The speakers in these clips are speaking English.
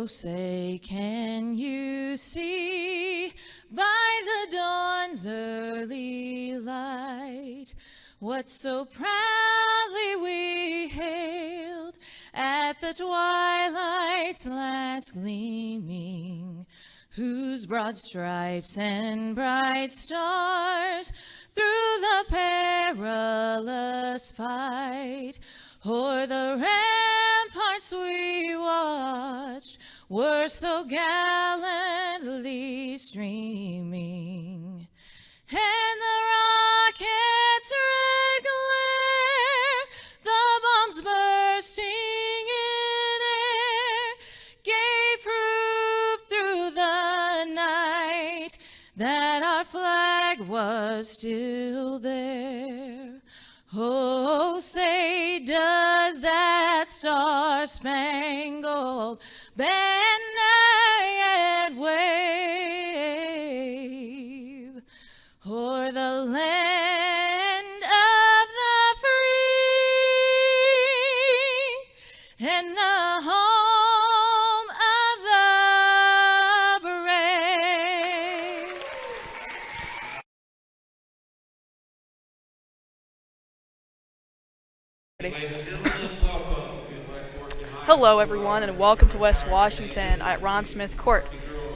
Oh, say, can you see by the dawn's early light what so proudly we hailed at the twilight's last gleaming, whose broad stripes and bright stars through the perilous fight o'er the ramparts we watched were so gallantly streaming, and the rocket's red glare, the bombs bursting in air, gave proof through the night that our flag was still there. Oh, say, does that star-spangled banner yet wave o'er the land of the free and the home of the brave? Hello everyone and welcome to West Washington at Ron Smith Court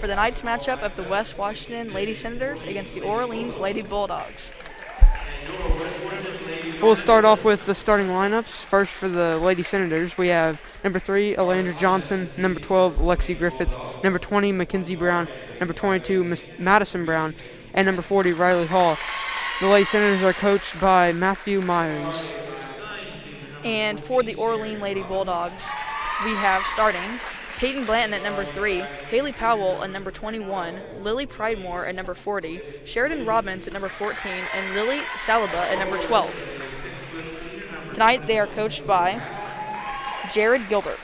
for the night's matchup of the West Washington Lady Senators against the Orleans Lady Bulldogs. We'll start off with the starting lineups. First for the Lady Senators, we have number 3, Alandra Johnson, number 12, Lexi Griffiths, number 20, Mackenzie Brown, number 22, Miss Madison Brown, and number 40, Riley Hall. The Lady Senators are coached by Matthew Myers. And for the Orleans Lady Bulldogs, we have starting Peyton Blanton at number 3, Haley Powell at number 21, Lily Pridemore at number 40, Sheridan Robbins at number 14, and Lily Saliba at number 12. Tonight they are coached by Jared Gilbert.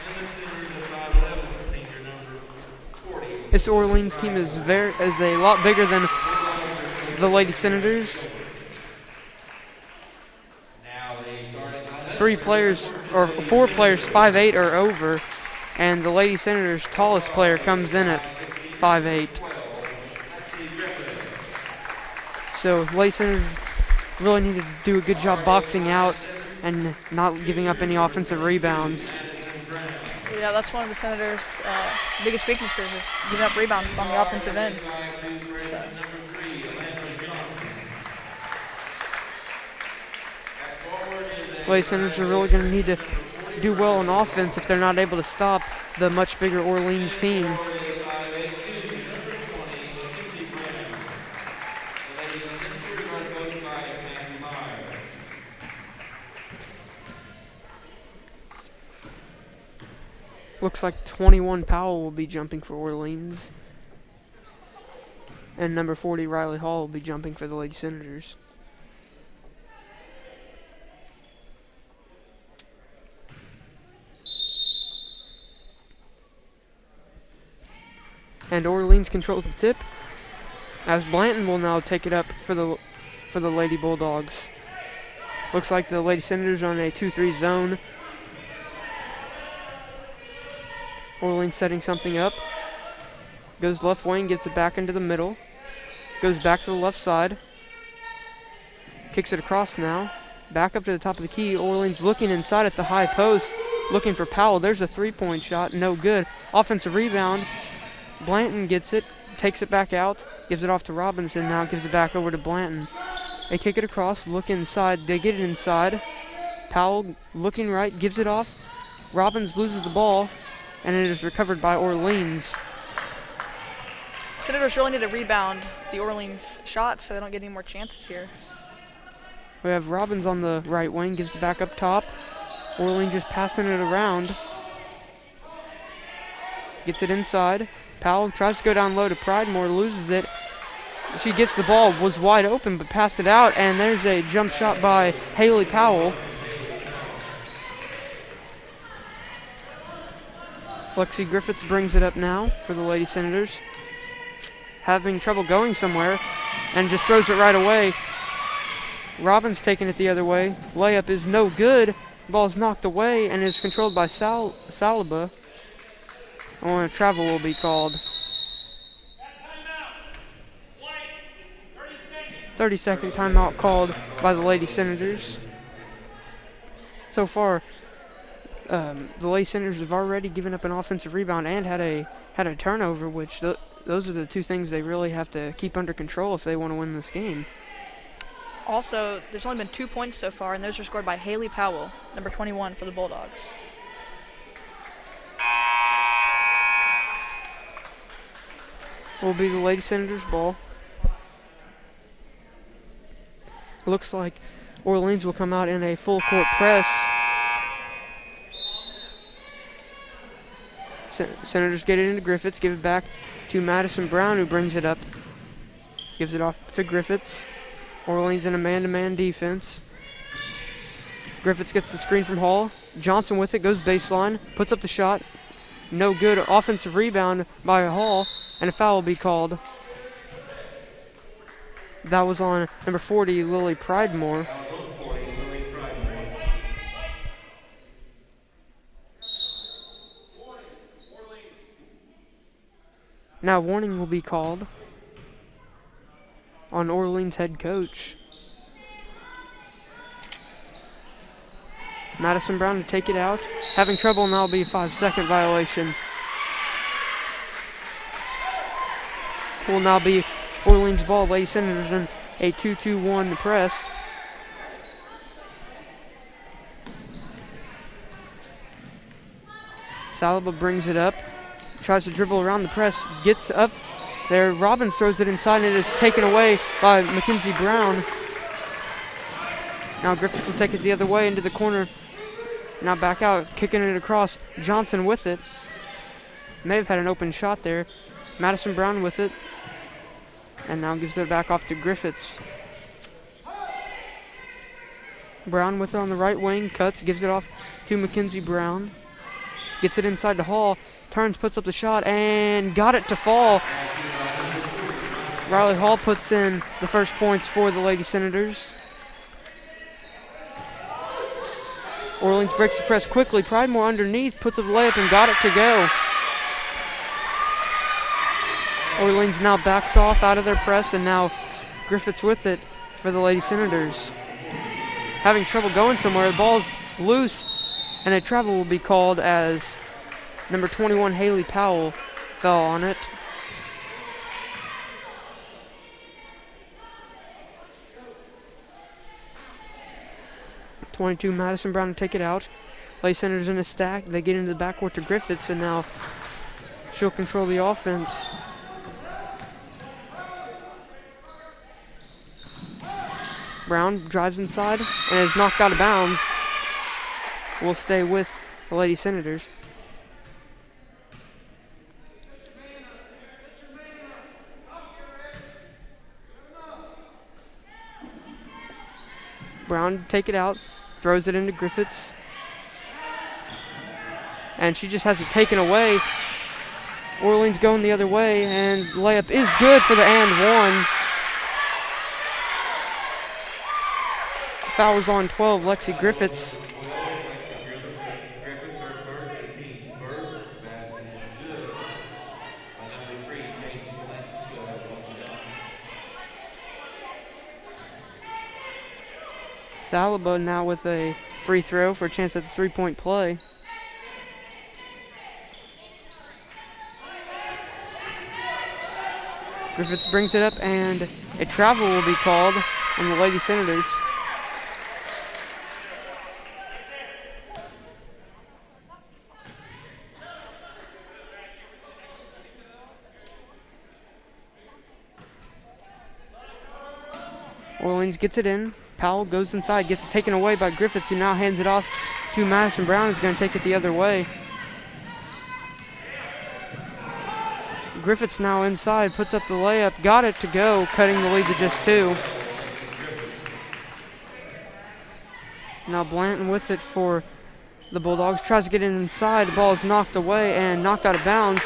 This Orleans team is a lot bigger than the Lady Senators. 4 players, 5'8" or over, and the Lady Senators' tallest player comes in at 5'8". So Lady Senators really need to do a good job boxing out and not giving up any offensive rebounds. Yeah, that's one of the Senators' biggest weaknesses is giving up rebounds on the offensive end. So. Lady Senators are really going to need to do well on offense if they're not able to stop the much bigger Orleans team. Looks like 21 Powell will be jumping for Orleans. And number 40 Riley Hall will be jumping for the Lady Senators. And Orleans controls the tip, as Blanton will now take it up for the Lady Bulldogs. Looks like the Lady Senators are on a 2-3 zone. Orleans setting something up. Goes left wing, gets it back into the middle. Goes back to the left side. Kicks it across now. Back up to the top of the key. Orleans looking inside at the high post, looking for Powell. There's a 3-point shot, no good. Offensive rebound. Blanton gets it, takes it back out, gives it off to Robinson, now gives it back over to Blanton. They kick it across, look inside, they get it inside. Powell looking right, gives it off. Robbins loses the ball, and it is recovered by Orleans. Senators really need to rebound the Orleans shots so they don't get any more chances here. We have Robbins on the right wing, gives it back up top. Orleans just passing it around. Gets it inside. Powell tries to go down low to Pridemore, loses it. She gets the ball, was wide open, but passed it out, and there's a jump shot by Haley Powell. Lexi Griffiths brings it up now for the Lady Senators. Having trouble going somewhere, and just throws it right away. Robbins taking it the other way. Layup is no good. Ball's knocked away and is controlled by Saliba. A travel will be called. 30-second timeout called by the Lady Senators. So far, the Lady Senators have already given up an offensive rebound and had a turnover, which those are the two things they really have to keep under control if they want to win this game. Also, there's only been 2 points so far, and those are scored by Haley Powell, number 21 for the Bulldogs. Will be the Lady Senators' ball. Looks like Orleans will come out in a full court press. Senators get it into Griffiths, give it back to Madison Brown, who brings it up. Gives it off to Griffiths. Orleans in a man-to-man defense. Griffiths gets the screen from Hall. Johnson with it, goes baseline, puts up the shot. No good. Offensive rebound by Hall, and a foul will be called. That was on number 40, Lily Pridemore. Now warning will be called on Orleans head coach. Madison Brown to take it out. Having trouble, and that'll be a 5-second violation. Will now be Orleans ball. Lady Senators in a 2-2-1 press. Saliba brings it up. Tries to dribble around the press. Gets up there. Robbins throws it inside, and it is taken away by Mackenzie Brown. Now Griffiths will take it the other way into the corner. Now back out, kicking it across. Johnson with it. May have had an open shot there. Madison Brown with it. And now gives it back off to Griffiths. Brown with it on the right wing. Cuts, gives it off to Mackenzie Brown. Gets it inside to Hall. Turns, puts up the shot, and got it to fall. Riley Hall puts in the first points for the Lady Senators. Orleans breaks the press quickly. Pridemore underneath, puts up the layup and got it to go. Orleans now backs off out of their press, and now Griffiths with it for the Lady Senators. Having trouble going somewhere, the ball's loose, and a travel will be called as number 21, Haley Powell, fell on it. .22 Madison Brown to take it out. Lady Senators in a stack. They get into the backcourt to Griffiths, and now she'll control the offense. Brown drives inside and is knocked out of bounds. Will stay with the Lady Senators. Brown take it out, throws it into Griffiths, and she just has it taken away. Orleans going the other way, and layup is good for the and one. Foul is on 12, Lexi Griffiths. Saliba now with a free throw for a chance at the three-point play. Griffiths brings it up, and a travel will be called on the Lady Senators. Orleans gets it in. Powell goes inside, gets it taken away by Griffiths, who now hands it off to Madison Brown, who's going to take it the other way. Griffiths now inside, puts up the layup, got it to go, cutting the lead to just 2. Now Blanton with it for the Bulldogs, tries to get it inside, the ball is knocked away and knocked out of bounds.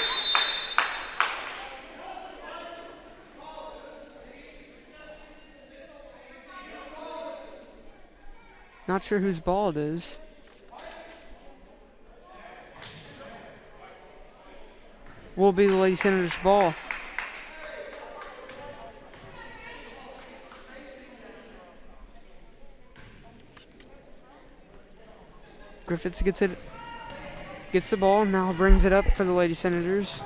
Not sure whose ball it is. will be the Lady Senators' ball. Griffiths gets the ball, now brings it up for the Lady Senators.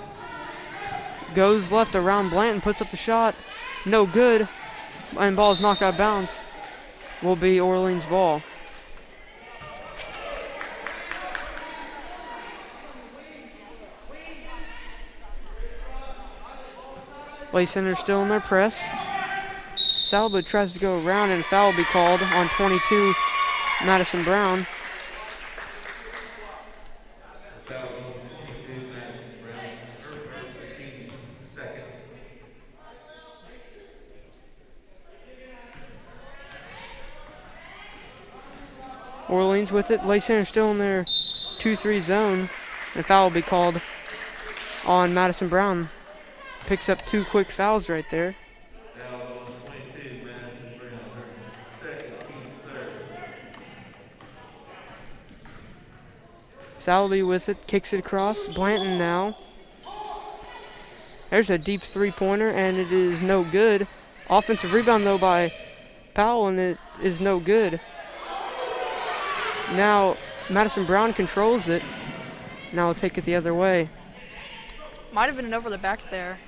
Goes left around Blanton, puts up the shot. No good. And ball is knocked out of bounds. Will be Orleans' ball. Lady Senators still in their press. Salba tries to go around and a foul will be called on 22, Madison Brown. Orleans with it. Lady Senators still in their 2-3 zone. And a foul will be called on Madison Brown. Picks up 2 quick fouls right there. Salby with it, kicks it across. Blanton now. There's a deep 3-pointer, and it is no good. Offensive rebound, though, by Powell, and it is no good. Now, Madison Brown controls it. Now we'll take it the other way. Might have been an over the back there.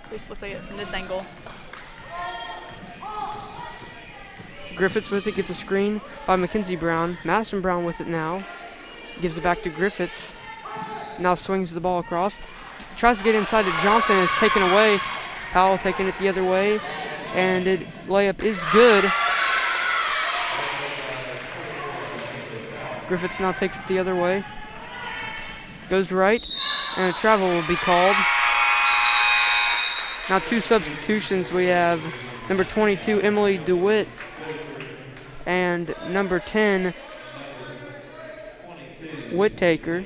At least looked like it from this angle. Griffiths with it, gets a screen by Mackenzie Brown. Madison Brown with it now. Gives it back to Griffiths. Now swings the ball across. Tries to get inside to Johnson, and it's taken away. Powell taking it the other way. And layup is good. Griffiths now takes it the other way. Goes right, and a travel will be called. Now 2 substitutions. We have number 22, Emily DeWitt, and number 10, Whittaker.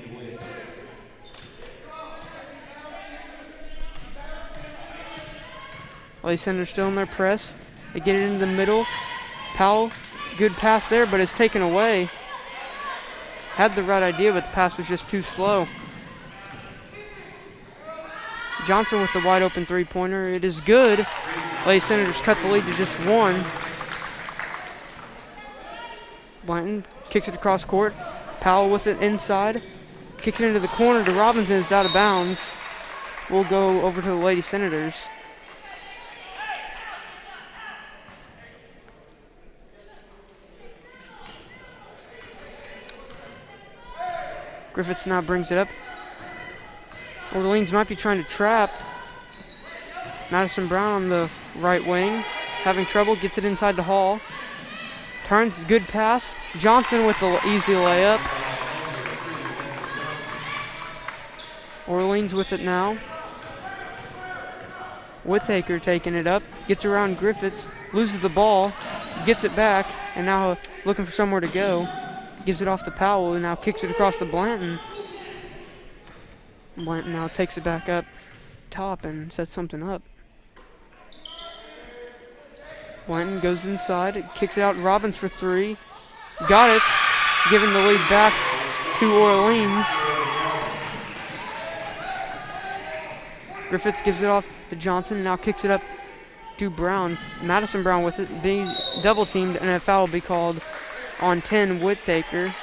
Lady Senators still in their press. They get it into the middle. Powell, good pass there, but it's taken away. Had the right idea, but the pass was just too slow. Johnson with the wide open 3-pointer. It is good. Lady Senators cut the lead to just 1. Blanton kicks it across court. Powell with it inside. Kicks it into the corner to Robinson. It's out of bounds. We'll go over to the Lady Senators. Griffiths now brings it up. Orleans might be trying to trap. Madison Brown on the right wing. Having trouble, gets it inside to Hall. Turns, good pass. Johnson with the easy layup. Orleans with it now. Whittaker taking it up. Gets around Griffiths. Loses the ball. Gets it back. And now looking for somewhere to go. Gives it off to Powell and now kicks it across to Blanton. Blanton now takes it back up top and sets something up. Blanton goes inside, kicks it out. Robbins for 3. Got it. Giving the lead back to Orleans. Griffiths gives it off to Johnson and now kicks it up to Brown. Madison Brown with it, being double teamed, and a foul will be called on 10, Whittaker.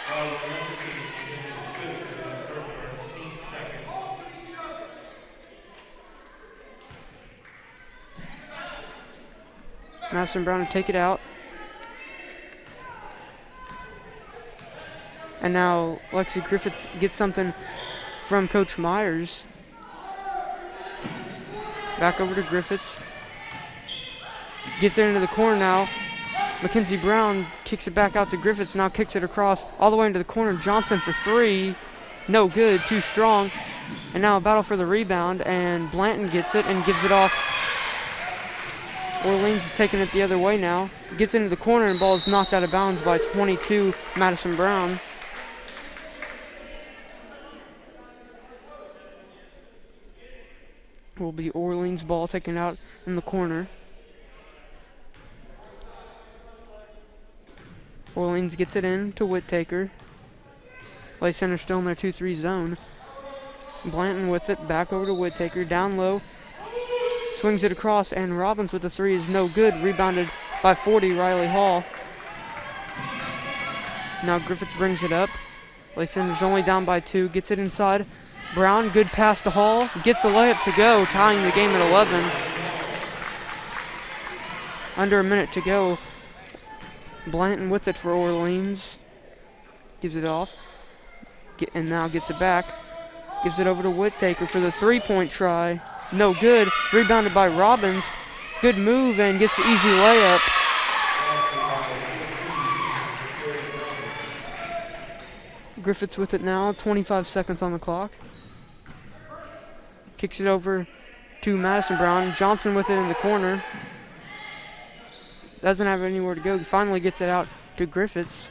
Madison Brown to take it out. And now Lexi Griffiths gets something from Coach Myers. Back over to Griffiths. Gets it into the corner now. Mackenzie Brown kicks it back out to Griffiths, now kicks it across all the way into the corner. Johnson for 3. No good, too strong. And now a battle for the rebound, and Blanton gets it and gives it off. Orleans is taking it the other way now. Gets into the corner and ball is knocked out of bounds by 22, Madison Brown. Will be Orleans ball taken out in the corner. Orleans gets it in to Whittaker. Lady Center still in their 2-3 zone. Blanton with it, back over to Whittaker, down low, swings it across, and Robbins with the three is no good. Rebounded by 40, Riley Hall. Now Griffiths brings it up. Lady Senators only down by 2, gets it inside. Brown, good pass to Hall, gets the layup to go, tying the game at 11. Under a minute to go. Blanton with it for Orleans. Gives it off. And now gets it back. Gives it over to Whittaker for the three-point try. No good. Rebounded by Robbins. Good move and gets the easy layup. Griffiths with it now. 25 seconds on the clock. Kicks it over to Madison Brown. Johnson with it in the corner. Doesn't have anywhere to go. Finally gets it out to Griffiths.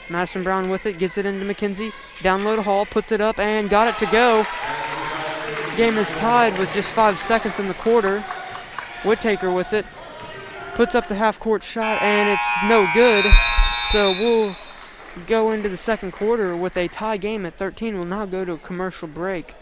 Madison Brown with it, gets it into McKenzie. Down low to Hall, puts it up and got it to go. Game is tied with just 5 seconds in the quarter. Whittaker with it, puts up the half-court shot and it's no good. So we'll go into the second quarter with a tie game at 13. We'll now go to a commercial break.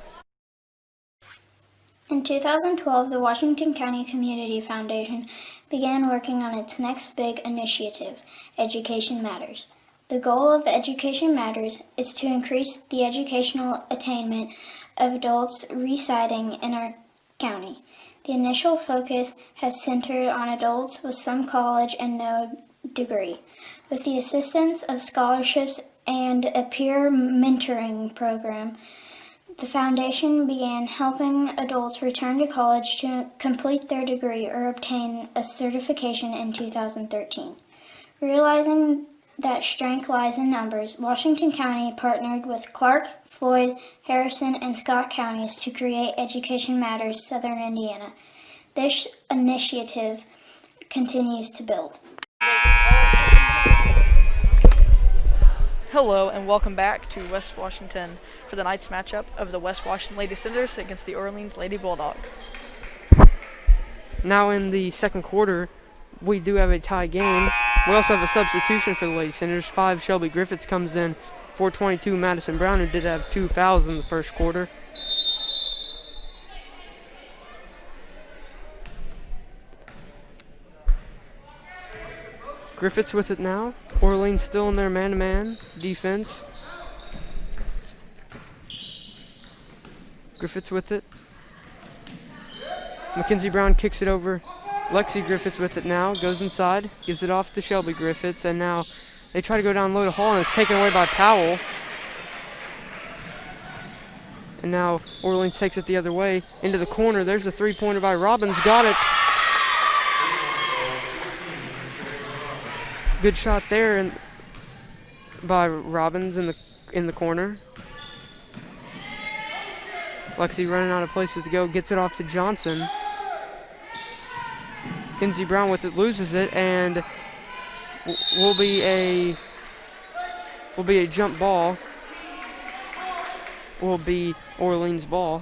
In 2012, the Washington County Community Foundation began working on its next big initiative, Education Matters. The goal of Education Matters is to increase the educational attainment of adults residing in our county. The initial focus has centered on adults with some college and no degree. With the assistance of scholarships and a peer mentoring program, the foundation began helping adults return to college to complete their degree or obtain a certification in 2013. Realizing that strength lies in numbers, Washington County partnered with Clark, Floyd, Harrison, and Scott counties to create Education Matters Southern Indiana. This initiative continues to build. Hello and welcome back to West Washington for the night's matchup of the West Washington Lady Senators against the Orleans Lady Bulldogs. Now in the second quarter, we do have a tie game. We also have a substitution for the Lady Senators. 5 Shelby Griffiths comes in for 22 Madison Brown, who did have 2 fouls in the first quarter. Griffiths with it now. Orleans still in their man-to-man defense. Griffiths with it. Mackenzie Brown kicks it over. Lexi Griffiths with it now. Goes inside. Gives it off to Shelby Griffiths. And now they try to go down low to Hall, and it's taken away by Powell. And now Orleans takes it the other way. Into the corner. There's a three-pointer by Robbins. Got it. Good shot there by Robbins in the corner. Lexi running out of places to go, gets it off to Johnson. Kinsey Brown with it, loses it, and will be a jump ball. Will be Orleans' ball.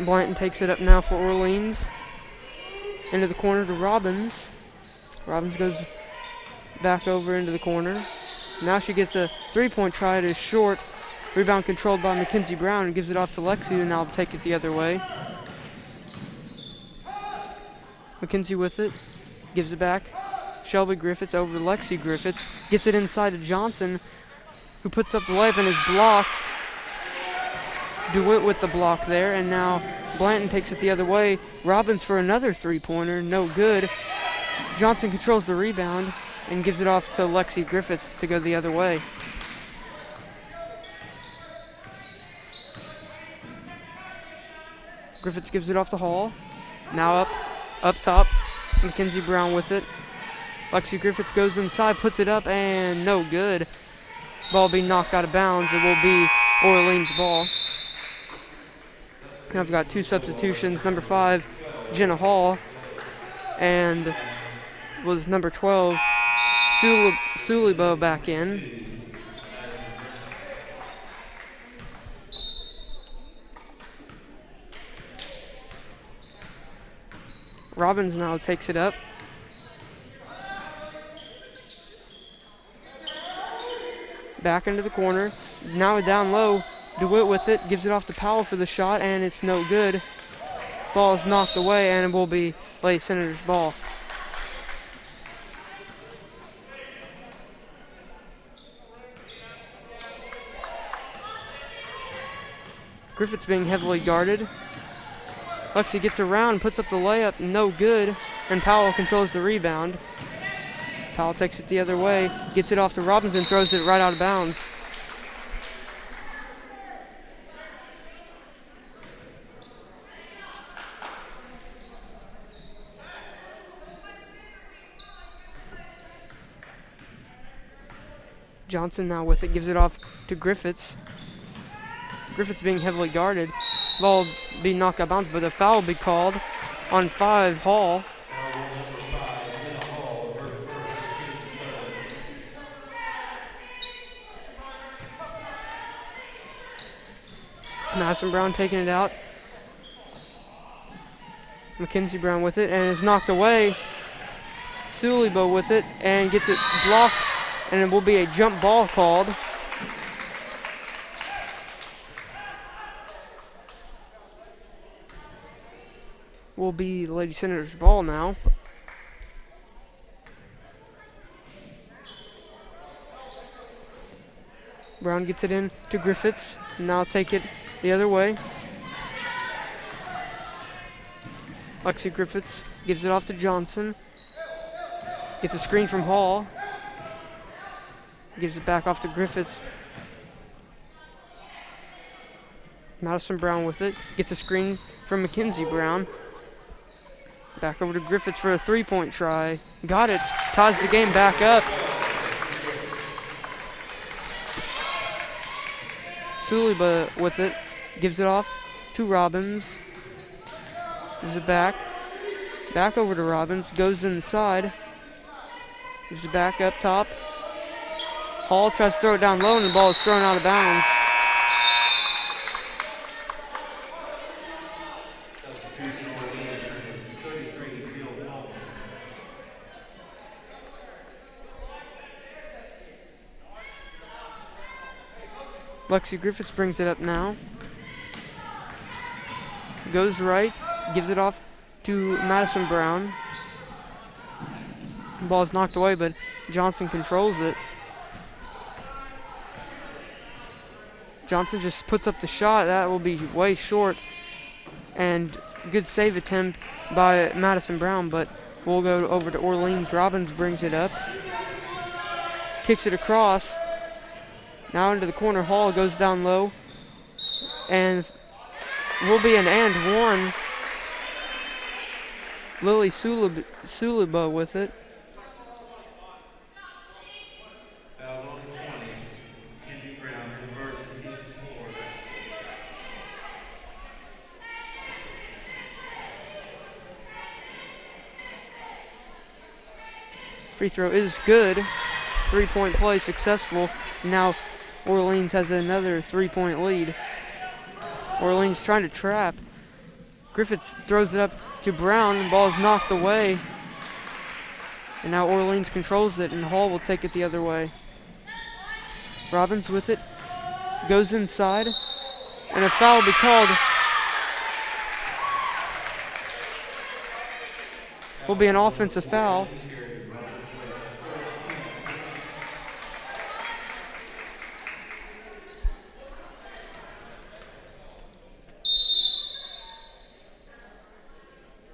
Blanton takes it up now for Orleans. Into the corner to Robbins. Robbins goes back over into the corner. Now she gets a three-point try. It is short. Rebound controlled by Mackenzie Brown and gives it off to Lexi, and now take it the other way. Mackenzie with it. Gives it back. Shelby Griffiths over to Lexi Griffiths. Gets it inside to Johnson, who puts up the layup and is blocked. DeWitt with the block there, and now Blanton takes it the other way. Robbins for another three-pointer, no good. Johnson controls the rebound and gives it off to Lexi Griffiths to go the other way. Griffiths gives it off to Hall. Now up top, Mackenzie Brown with it. Lexi Griffiths goes inside, puts it up, and no good. Ball being knocked out of bounds. It will be Orleans' ball. Now I've got 2 substitutions. Number 5, Jenna Hall, and was number 12, Sulibo back in. Robbins now takes it up. Back into the corner. Now down low. DeWitt with it. Gives it off to Powell for the shot, and it's no good. Ball is knocked away, and it will be Lady Senators' ball. Griffith's being heavily guarded. Lexi gets around, puts up the layup, no good, and Powell controls the rebound. Powell takes it the other way, gets it off to Robinson, throws it right out of bounds. Johnson now with it, gives it off to Griffiths. Griffiths being heavily guarded. Ball be knocked out of bounds, but a foul will be called on 5, Hall. Madison Brown taking it out. Mackenzie Brown with it, and is knocked away. Sulibo with it, and gets it blocked, and it will be a jump ball called. Will be Lady Senators' ball now. Brown gets it in to Griffiths. Now take it the other way. Lexi Griffiths gives it off to Johnson. Gets a screen from Hall. Gives it back off to Griffiths. Madison Brown with it. Gets a screen from Mackenzie Brown. Back over to Griffiths for a three-point try. Got it. Ties the game back up. Suliba with it. Gives it off to Robbins. Gives it back. Back over to Robbins. Goes inside. Gives it back up top. Hall tries to throw it down low, and the ball is thrown out of bounds. Lexi Griffiths brings it up now. Goes right, gives it off to Madison Brown. The ball is knocked away, but Johnson controls it. Johnson just puts up the shot. That will be way short. And good save attempt by Madison Brown, but we'll go over to Orleans. Robbins brings it up. Kicks it across. Now into the corner. Hall goes down low. And will be an and one. Lily Suliba with it. Free throw is good. 3-point play successful. Now Orleans has another 3-point lead. Orleans trying to trap. Griffiths throws it up to Brown. The ball is knocked away. And now Orleans controls it, and Hall will take it the other way. Robbins with it. Goes inside. And a foul will be called. Will be an offensive foul.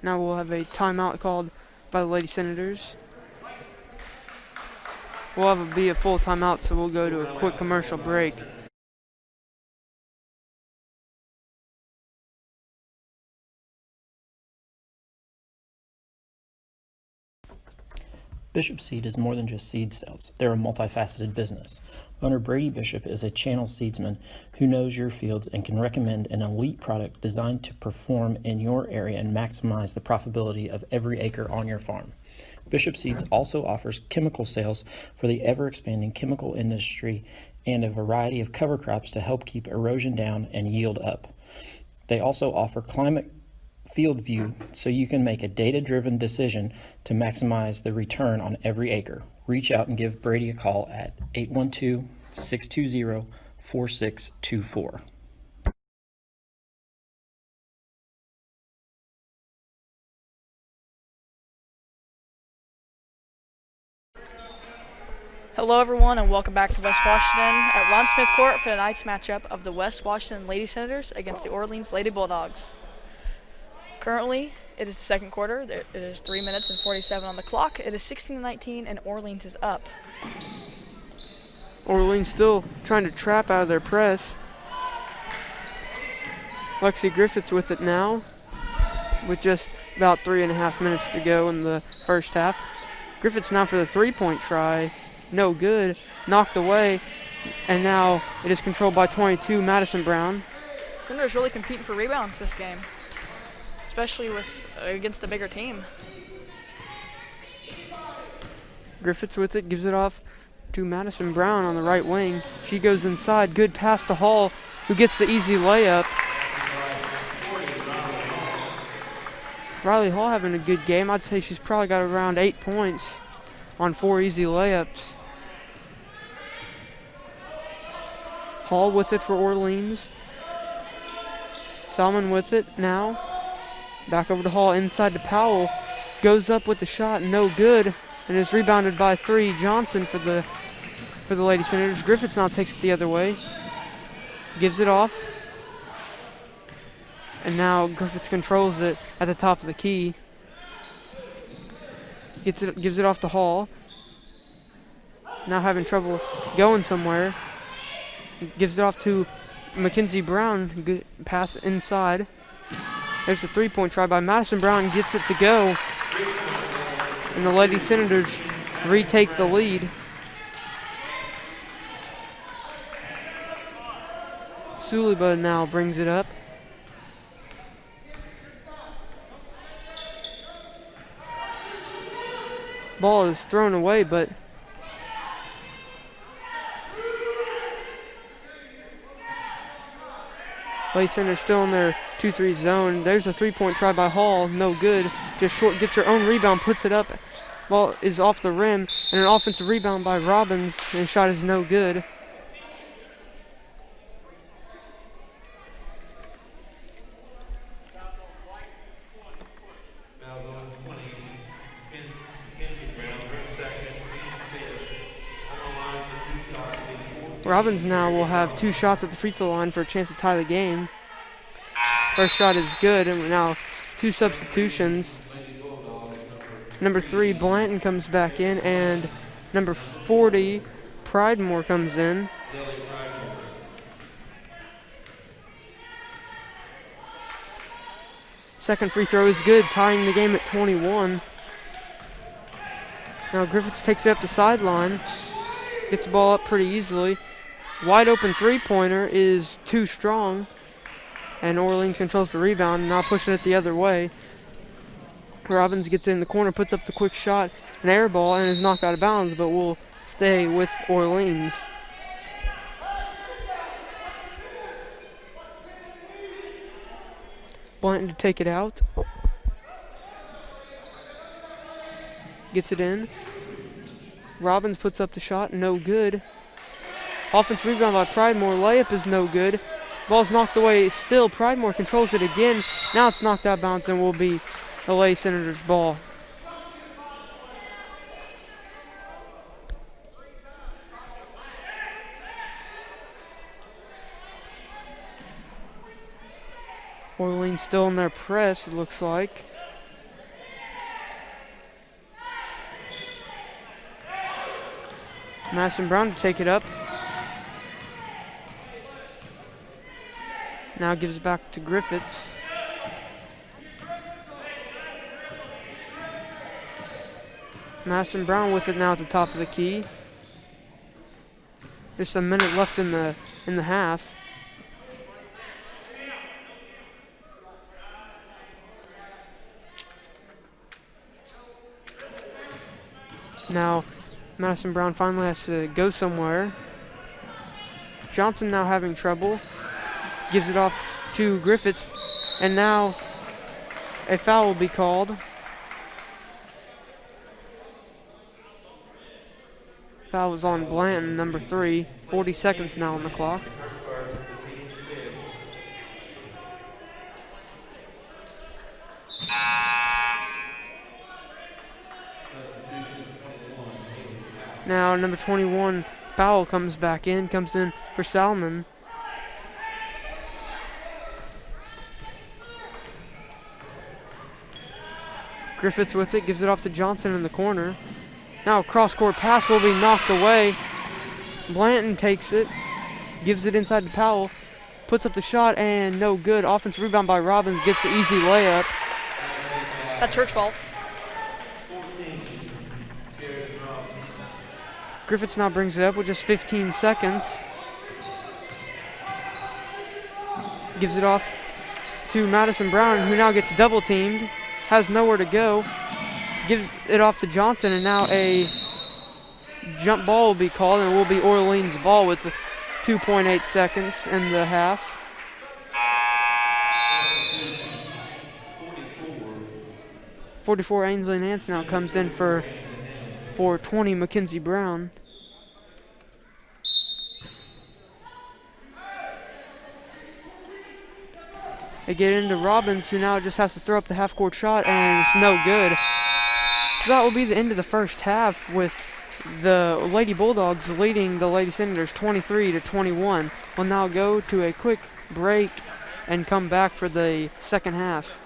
Now we'll have a timeout called by the Lady Senators. We'll be a full timeout, so we'll go to a quick commercial break. Bishop Seed is more than just seed sales. They're a multifaceted business. Owner Brady Bishop is a channel seedsman who knows your fields and can recommend an elite product designed to perform in your area and maximize the profitability of every acre on your farm. Bishop Seeds also offers chemical sales for the ever-expanding chemical industry and a variety of cover crops to help keep erosion down and yield up. They also offer climate field view so you can make a data-driven decision to maximize the return on every acre. Reach out and give Brady a call at 812-620-4624. Hello everyone and welcome back to West Washington at Ron Smith Court for tonight's matchup of the West Washington Lady Senators against the Orleans Lady Bulldogs. Currently, it is the second quarter. It is 3 minutes and 47 on the clock. It is 16-19 and Orleans is up. Orleans still trying to trap out of their press. Lexi Griffiths with it now, with just about 3.5 minutes to go in the first half. Griffiths now for the three-point try. No good. Knocked away. And now it is controlled by 22, Madison Brown. Senators really competing for rebounds this game, especially with against a bigger team. Griffiths with it, gives it off to Madison Brown on the right wing. She goes inside. Good pass to Hall, who gets the easy layup. Riley Hall having a good game. I'd say she's probably got around 8 points on 4 easy layups. Hall with it for Orleans. Salmon with it now. Back over to Hall, inside to Powell. Goes up with the shot, no good, and is rebounded by 3 Johnson for the Lady Senators. Griffiths now takes it the other way. Gives it off. And now Griffiths controls it at the top of the key. Gives it off to Hall. Now having trouble going somewhere. Gives it off to Mackenzie Brown. Good pass inside. There's a three-point try by Madison Brown. Gets it to go. And the Lady Senators retake the lead. Suliba now brings it up. Ball is thrown away, but Lady Senators still in their 2-3 zone. There's a three-point try by Hall, no good. Just short, gets her own rebound, puts it up. Ball is off the rim, and an offensive rebound by Robbins, and the shot is no good. Robbins now will have 2 shots at the free throw line for a chance to tie the game. First shot is good, and now 2 substitutions. Number 3, Blanton comes back in, and number 40, Pridemore comes in. Second free throw is good, tying the game at 21. Now Griffiths takes it up the sideline. Gets the ball up pretty easily. Wide open three-pointer is too strong. And Orleans controls the rebound, now pushing it the other way. Robbins gets in the corner, puts up the quick shot, an air ball, and is knocked out of bounds, but will stay with Orleans. Blanton to take it out. Gets it in. Robbins puts up the shot, no good. Offensive rebound by Pridemore, layup is no good. Ball's knocked away still. Pridemore controls it again. Now it's knocked out of bounds and will be the Lady Senators' ball. Orleans still in their press, it looks like. Madison Brown to take it up. Now gives it back to Griffiths. Madison Brown with it now at the top of the key. Just a minute left in the half. Now Madison Brown finally has to go somewhere. Johnson now having trouble. Gives it off to Griffiths. And now a foul will be called. Foul was on Blanton, number 3. 40 seconds now on the clock. Now number 21, Powell comes in for Salmon. Griffiths with it, gives it off to Johnson in the corner. Now a cross-court pass will be knocked away. Blanton takes it, gives it inside to Powell, puts up the shot, and no good. Offensive rebound by Robbins, gets the easy layup. That's Church ball. Griffiths now brings it up with just 15 seconds. Gives it off to Madison Brown, who now gets double teamed. Has nowhere to go. Gives it off to Johnson, and now a jump ball will be called, and it will be Orleans' ball with 2.8 seconds in the half. 44 Ainsley Nance now comes in for 20 Mackenzie Brown. They get into Robbins, who now just has to throw up the half-court shot, and it's no good. So that will be the end of the first half, with the Lady Bulldogs leading the Lady Senators 23-21. We'll now go to a quick break and come back for the second half.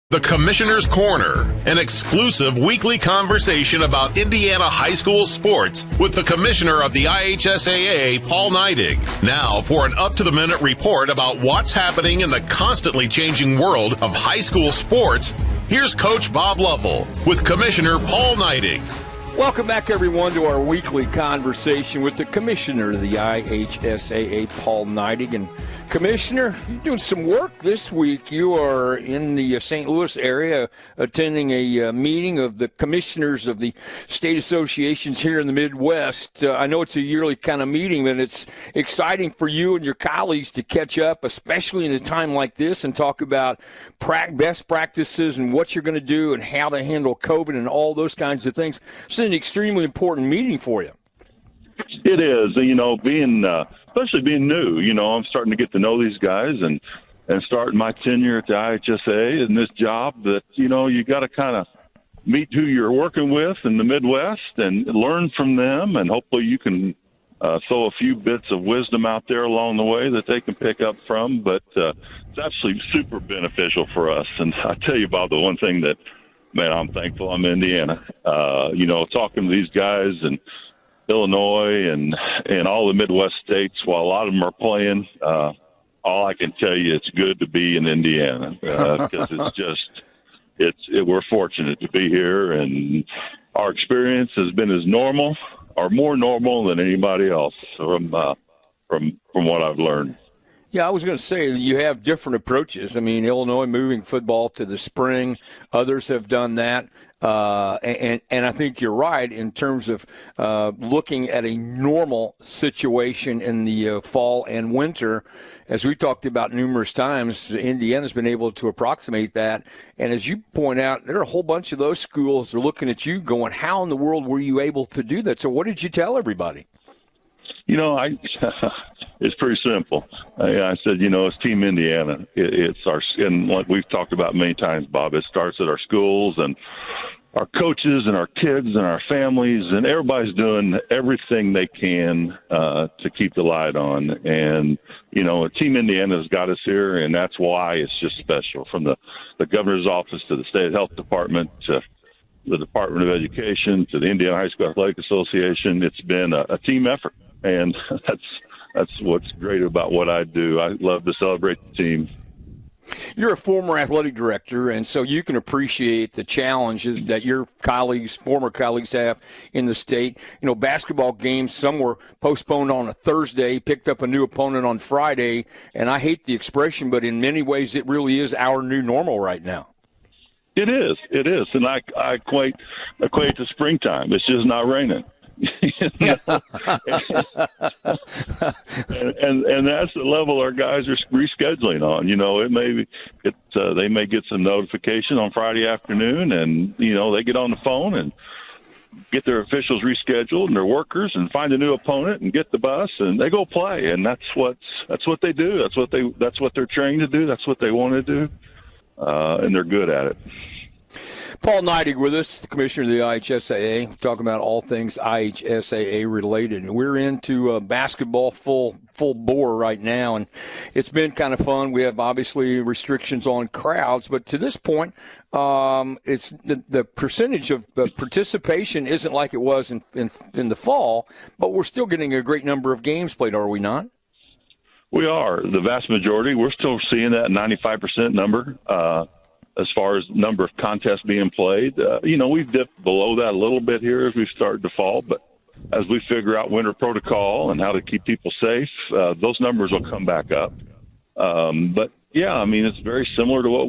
The Commissioner's Corner, an exclusive weekly conversation about Indiana high school sports with the Commissioner of the IHSAA, Paul Neidig. Now for an up-to-the-minute report about what's happening in the constantly changing world of high school sports, here's Coach Bob Lovell with Commissioner Paul Neidig. Welcome back, everyone, to our weekly conversation with the Commissioner of the IHSAA, Paul Neidig. And Commissioner, you're doing some work this week. You are in the St. Louis area attending a meeting of the commissioners of the state associations here in the Midwest. I know it's a yearly kind of meeting, but it's exciting for you and your colleagues to catch up, especially in a time like this, and talk about best practices and what you're going to do and how to handle COVID and all those kinds of things. It's an extremely important meeting for you. It is, especially being new. I'm starting to get to know these guys and starting my tenure at the IHSA in this job that, you got to kind of meet who you're working with in the Midwest and learn from them, and hopefully you can throw a few bits of wisdom out there along the way that they can pick up from. But it's absolutely super beneficial for us. And I tell you, Bob, the one thing that, man, I'm thankful I'm in Indiana. Talking to these guys and Illinois and all the Midwest states, while a lot of them are playing, all I can tell you, it's good to be in Indiana because we're fortunate to be here, and our experience has been as normal or more normal than anybody else from what I've learned. Yeah, I was going to say you have different approaches. I mean, Illinois moving football to the spring, others have done that. And I think you're right in terms of looking at a normal situation in the fall and winter. As we talked about numerous times, Indiana's been able to approximate that. And as you point out, there are a whole bunch of those schools that are looking at you going, how in the world were you able to do that? So what did you tell everybody? It's pretty simple. I said, it's Team Indiana. It's our, and like we've talked about many times, Bob, it starts at our schools and our coaches and our kids and our families, and everybody's doing everything they can to keep the light on. And, Team Indiana's got us here, and that's why it's just special. From the governor's office to the state health department to the Department of Education to the Indiana High School Athletic Association, it's been a team effort. And that's what's great about what I do. I love to celebrate the team. You're a former athletic director, and so you can appreciate the challenges that your former colleagues have in the state. Basketball games, some were postponed on a Thursday, picked up a new opponent on Friday, and I hate the expression, but in many ways it really is our new normal right now. It is, and I equate to springtime. It's just not raining. and that's the level our guys are rescheduling on. They may get some notification on Friday afternoon, and they get on the phone and get their officials rescheduled and their workers and find a new opponent and get the bus and they go play. And that's what they do. That's what they're trained to do. That's what they want to do, and they're good at it. Paul Neidig with us, the commissioner of the IHSAA, talking about all things IHSAA related. And we're into basketball full bore right now, and it's been kind of fun. We have obviously restrictions on crowds, but to this point, it's the percentage of participation isn't like it was in the fall, but we're still getting a great number of games played, are we not? We are. The vast majority. We're still seeing that 95% number. As far as number of contests being played, we've dipped below that a little bit here as we've started to fall. But as we figure out winter protocol and how to keep people safe, those numbers will come back up. But yeah, it's very similar to what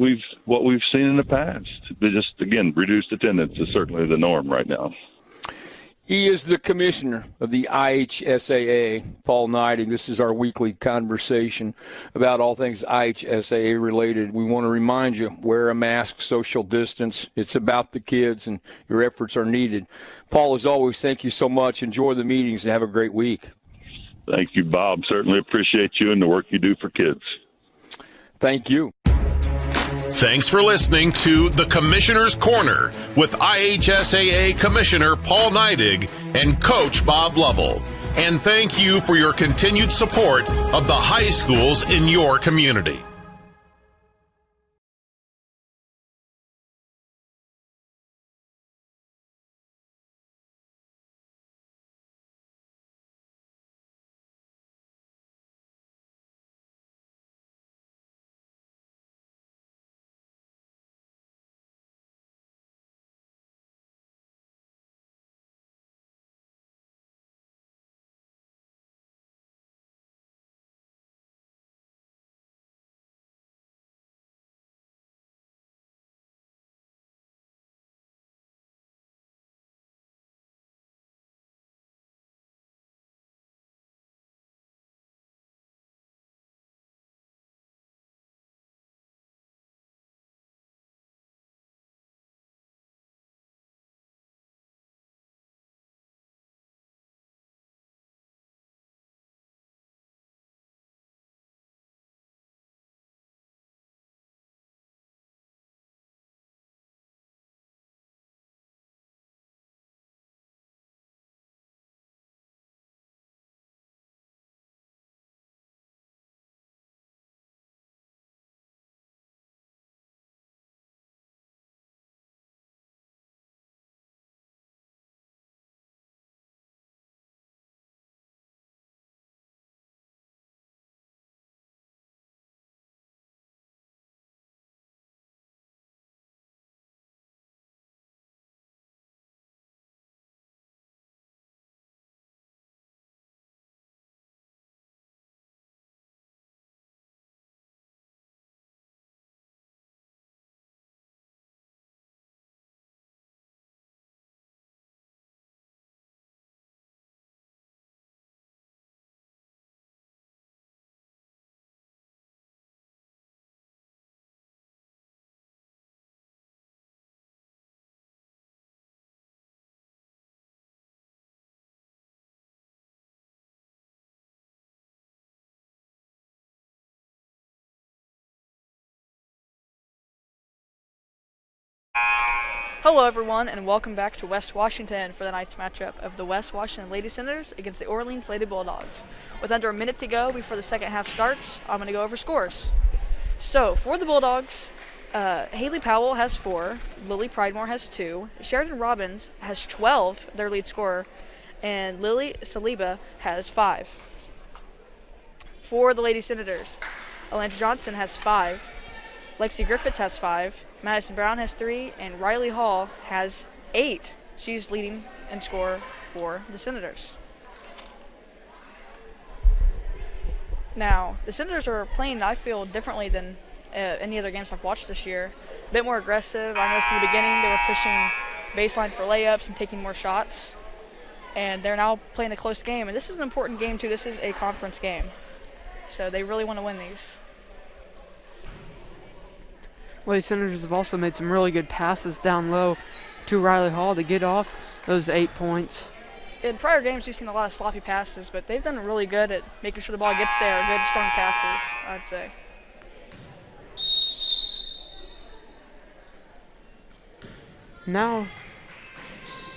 we've seen in the past. Just again, reduced attendance is certainly the norm right now. He is the commissioner of the IHSAA, Paul Neidig. This is our weekly conversation about all things IHSAA related. We want to remind you, wear a mask, social distance. It's about the kids, and your efforts are needed. Paul, as always, thank you so much. Enjoy the meetings and have a great week. Thank you, Bob. Certainly appreciate you and the work you do for kids. Thank you. Thanks for listening to The Commissioner's Corner with IHSAA Commissioner Paul Neidig and Coach Bob Lovell. And thank you for your continued support of the high schools in your community. Hello everyone, and welcome back to West Washington for the night's matchup of the West Washington Lady Senators against the Orleans Lady Bulldogs. With under a minute to go before the second half starts, I'm going to go over scores. So, for the Bulldogs, Haley Powell has 4, Lily Pridemore has 2, Sheridan Robbins has 12, their lead scorer, and Lily Saliba has 5. For the Lady Senators, Alana Johnson has 5, Lexi Griffiths has 5, Madison Brown has 3, and Riley Hall has 8. She's leading in score for the Senators. Now, the Senators are playing, I feel, differently than any other games I've watched this year. A bit more aggressive. I noticed in the beginning they were pushing baseline for layups and taking more shots. And they're now playing a close game. And this is an important game, too. This is a conference game. So they really want to win these. Lady Senators have also made some really good passes down low to Riley Hall to get off those 8 points. In prior games, we've seen a lot of sloppy passes, but they've done really good at making sure the ball gets there. Good, strong passes, I'd say. Now,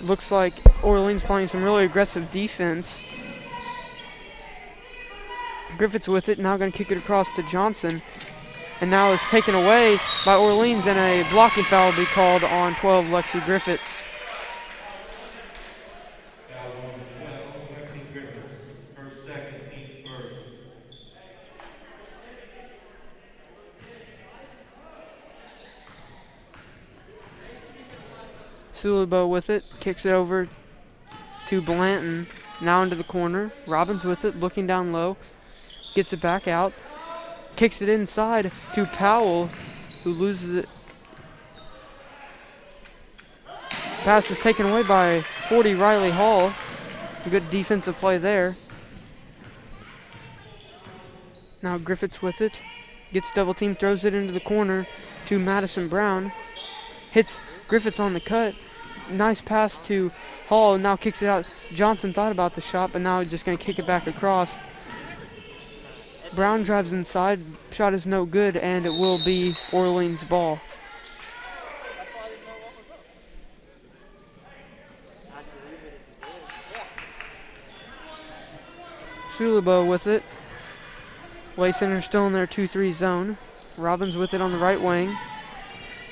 looks like Orleans playing some really aggressive defense. Griffiths with it, now going to kick it across to Johnson. And now it's taken away by Orleans, and a blocking foul will be called on 12, Lexi Griffiths. Sulibo with it, kicks it over to Blanton, now into the corner. Robbins with it, looking down low, gets it back out, kicks it inside to Powell, who loses it. Pass is taken away by 40 Riley Hall. A good defensive play there. Now Griffiths with it, gets double teamed, throws it into the corner to Madison Brown. Hits Griffiths on the cut. Nice pass to Hall, now kicks it out. Johnson thought about the shot, but now just going to kick it back across. Brown drives inside, shot is no good, and it will be Orleans' ball. Sulibo with it. Lady Senators still in their 2-3 zone. Robbins with it on the right wing.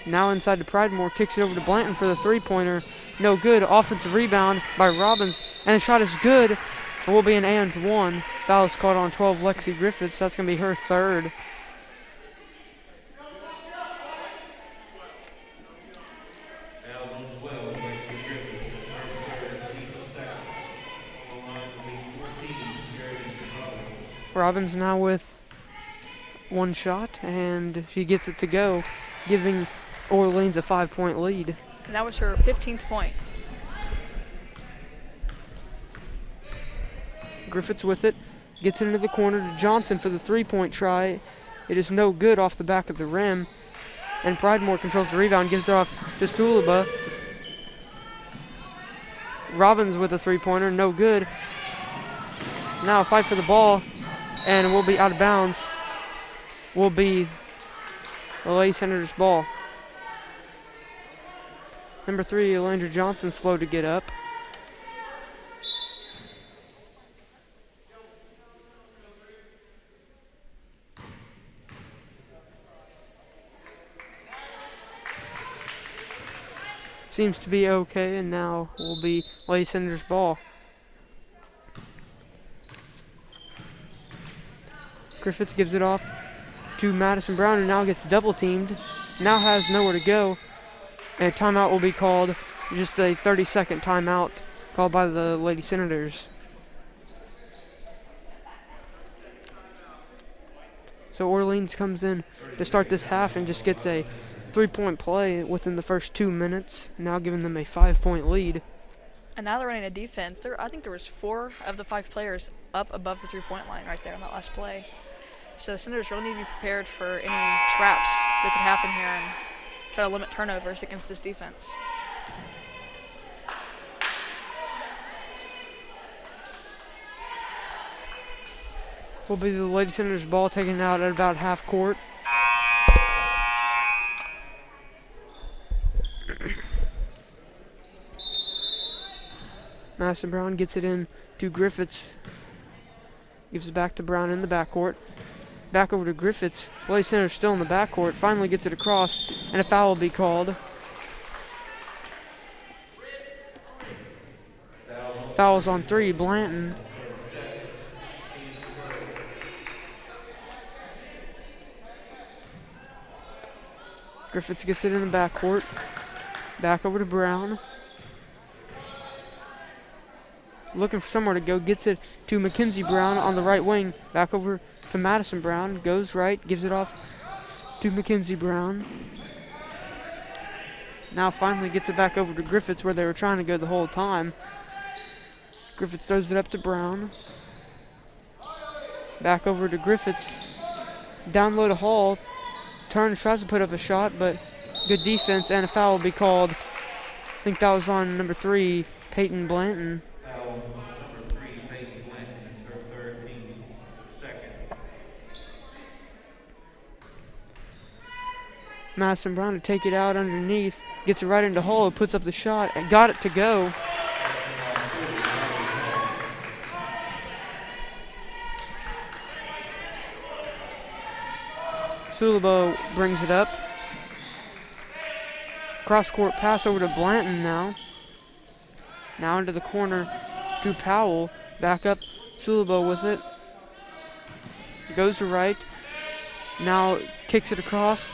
Now inside to Pridemore, kicks it over to Blanton for the three-pointer. No good. Offensive rebound by Robbins, and the shot is good. It will be an and one. Foul is called on 12, Lexi Griffiths. That's going to be her third. Robbins now with one shot, and she gets it to go, giving Orleans a 5-point lead. And that was her 15th point. Griffiths with it, gets it into the corner to Johnson for the three-point try. It is no good off the back of the rim. And Pridemore controls the rebound, gives it off to Suliba. Robbins with a three-pointer, no good. Now a fight for the ball, and will be out of bounds. Will be the Lady Senators' ball. Number 3, Alana Johnson, slow to get up. Seems to be okay, and now will be Lady Senators' ball. Griffiths gives it off to Madison Brown, who now gets double teamed. Now has nowhere to go. And a timeout will be called. Just a 30-second timeout called by the Lady Senators. So Orleans comes in to start this half and just gets a 3-point play within the first 2 minutes, now giving them a 5-point lead. And now they're running a defense. I think there was 4 of the 5 players up above the 3-point line right there in that last play. So the Senators really need to be prepared for any traps that could happen here and try to limit turnovers against this defense. Will be the Lady Senators' ball taken out at about half court. Madison Brown gets it in to Griffiths. Gives it back to Brown in the backcourt. Back over to Griffiths. Lady Senators still in the backcourt. Finally gets it across, and a foul will be called. Fouls on 3, Blanton. Griffiths gets it in the backcourt. Back over to Brown. Looking for somewhere to go. Gets it to Mackenzie Brown on the right wing. Back over to Madison Brown. Goes right. Gives it off to Mackenzie Brown. Now finally gets it back over to Griffiths where they were trying to go the whole time. Griffiths throws it up to Brown. Back over to Griffiths. Down low to Hall. Turns, tries to put up a shot, but good defense, and a foul will be called. I think that was on number 3, Peyton Blanton. Madison Brown to take it out underneath. Gets it right into Hall, who puts up the shot and got it to go. Sulabo brings it up. Cross-court pass over to Blanton now. Now into the corner to Powell. Back up, Sulabo with it. Goes to right. Now kicks it across.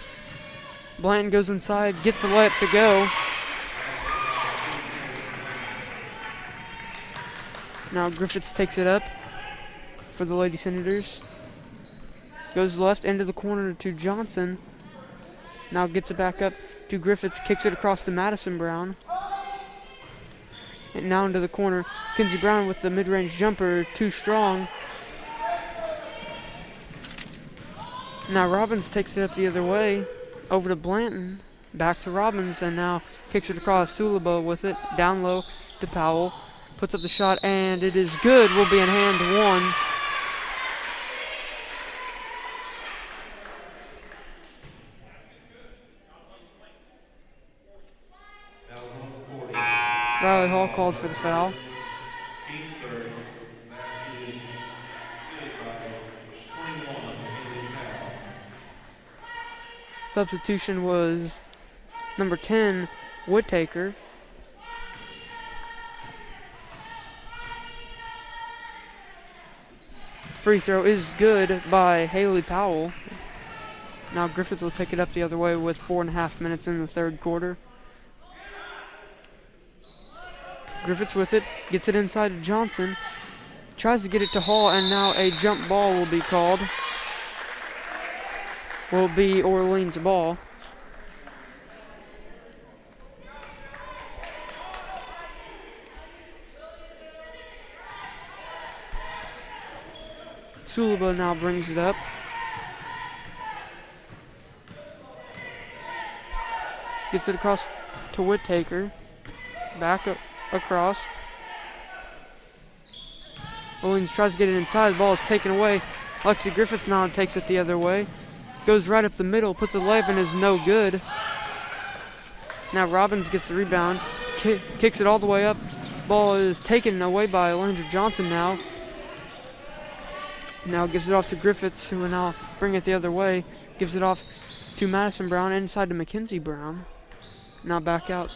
Blanton goes inside, gets the layup to go. Now Griffiths takes it up for the Lady Senators. Goes left into the corner to Johnson. Now gets it back up to Griffiths, kicks it across to Madison Brown. And now into the corner, Kinsey Brown with the mid-range jumper, too strong. Now Robbins takes it up the other way, over to Blanton, back to Robbins, and now kicks it across. Sulabo with it, down low to Powell, puts up the shot, and it is good. Will be in hand 1. Riley Hall called for the foul. Substitution was number 10, Woodtaker. Free throw is good by Haley Powell. Now Griffiths will take it up the other way with 4.5 minutes in the third quarter. Griffiths with it, gets it inside to Johnson, tries to get it to Hall, and now a jump ball will be called. Will be Orleans' ball. Sulabo now brings it up. Gets it across to Whittaker. Back up across. Orleans tries to get it inside. The ball is taken away. Lexi Griffiths now takes it the other way. Goes right up the middle, puts a layup and is no good. Now Robbins gets the rebound, kicks it all the way up. Ball is taken away by Landry Johnson now. Now gives it off to Griffiths, who will now bring it the other way. Gives it off to Madison Brown, inside to Mackenzie Brown. Now back out.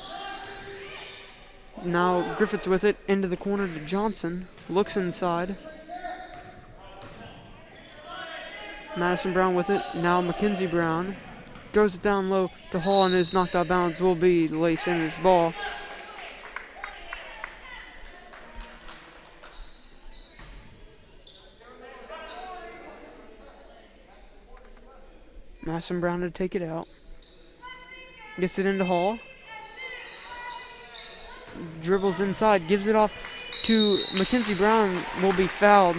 Now Griffiths with it, into the corner to Johnson. Looks inside. Madison Brown with it. Now Mackenzie Brown. Throws it down low to Hall and is knocked out of bounds. Will be the Lady Senators' ball. Madison Brown to take it out. Gets it into Hall. Dribbles inside. Gives it off to Mackenzie Brown. Will be fouled.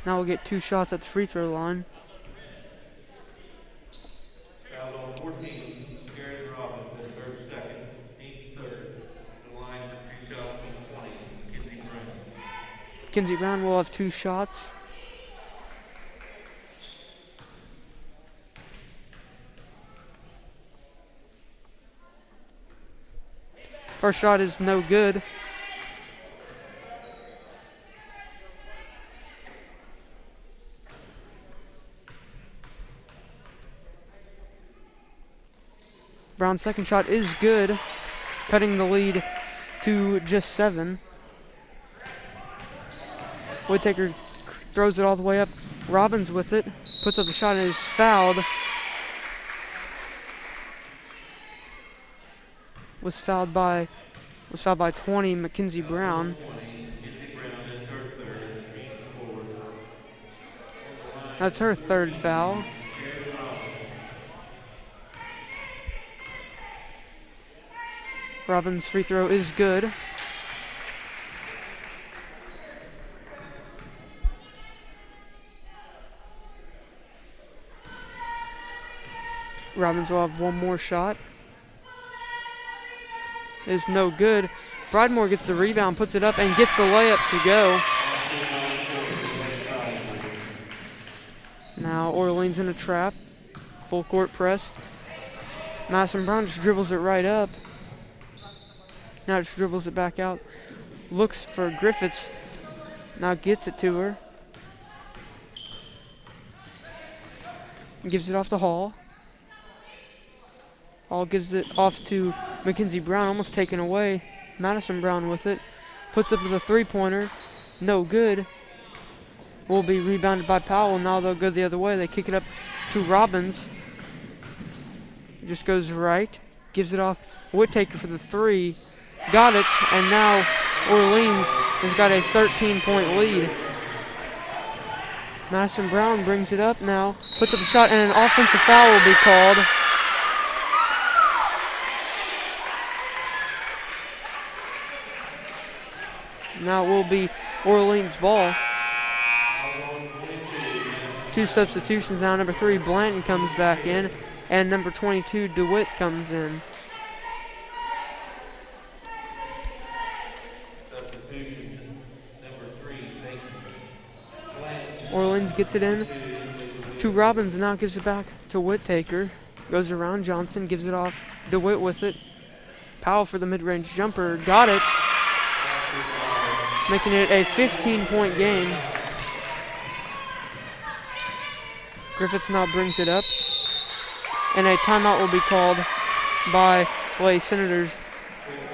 Now we'll get 2 shots at the free throw line. Foul on 14, Jared Robbins at first, second, Amy third. The line for 3 shots on 20, Kinsey Brown. Kinsey Brown will have 2 shots. First shot is no good. Brown's second shot is good, cutting the lead to just 7. Whittaker throws it all the way up. Robbins with it, puts up the shot and is fouled. Was fouled by 20, Mackenzie Brown. That's her third foul. Robbins' free throw is good. Robbins will have one more shot. Is no good. Bridemore gets the rebound, puts it up, and gets the layup to go. Now Orleans in a trap. Full court press. Madison Brown just dribbles it right up. Now just dribbles it back out. Looks for Griffiths. Now gets it to her. Gives it off to Hall. Hall gives it off to Mackenzie Brown, almost taken away. Madison Brown with it. Puts up the three-pointer. No good. Will be rebounded by Powell. Now they'll go the other way. They kick it up to Robbins. Just goes right. Gives it off. Whittaker for the 3. Got it. And now Orleans has got a 13-point lead. Madison Brown brings it up now. Puts up a shot and an offensive foul will be called. Now it will be Orleans' ball. 2 substitutions now. Number 3, Blanton comes back in. And number 22, DeWitt comes in. Orleans gets it in to Robbins and now gives it back to Whittaker. Goes around Johnson, gives it off. DeWitt with it. Powell for the mid-range jumper. Got it. Making it a 15-point game. Griffiths now brings it up. And a timeout will be called by Lady Senators.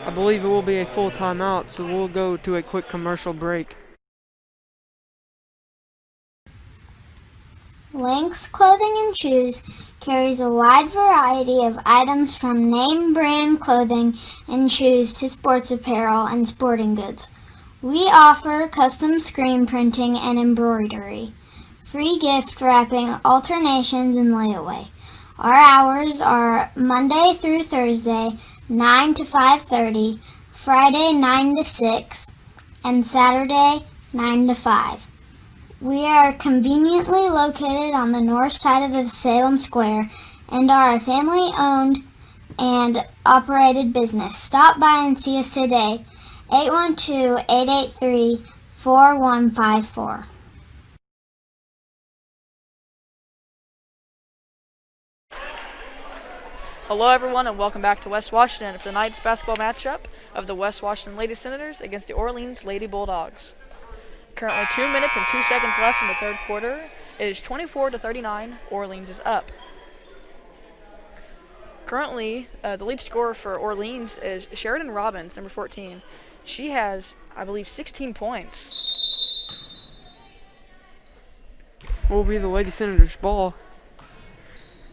I believe it will be a full timeout, so we'll go to a quick commercial break. Lynx Clothing and Shoes carries a wide variety of items from name brand clothing and shoes to sports apparel and sporting goods. We offer custom screen printing and embroidery, free gift wrapping, alternations, and layaway. Our hours are Monday through Thursday, 9 to 5:30, Friday 9 to 6, and Saturday 9 to 5. We are conveniently located on the north side of the Salem Square and are a family-owned and operated business. Stop by and see us today. 812-883-4154. Hello everyone and welcome back to West Washington for tonight's basketball matchup of the West Washington Lady Senators against the Orleans Lady Bulldogs. Currently 2 minutes and 2 seconds left in the third quarter. It is 24-39. Orleans is up. Currently, the lead scorer for Orleans is Sheridan Robbins, number 14. She has, I believe, 16 points. Will be the Lady Senators' ball.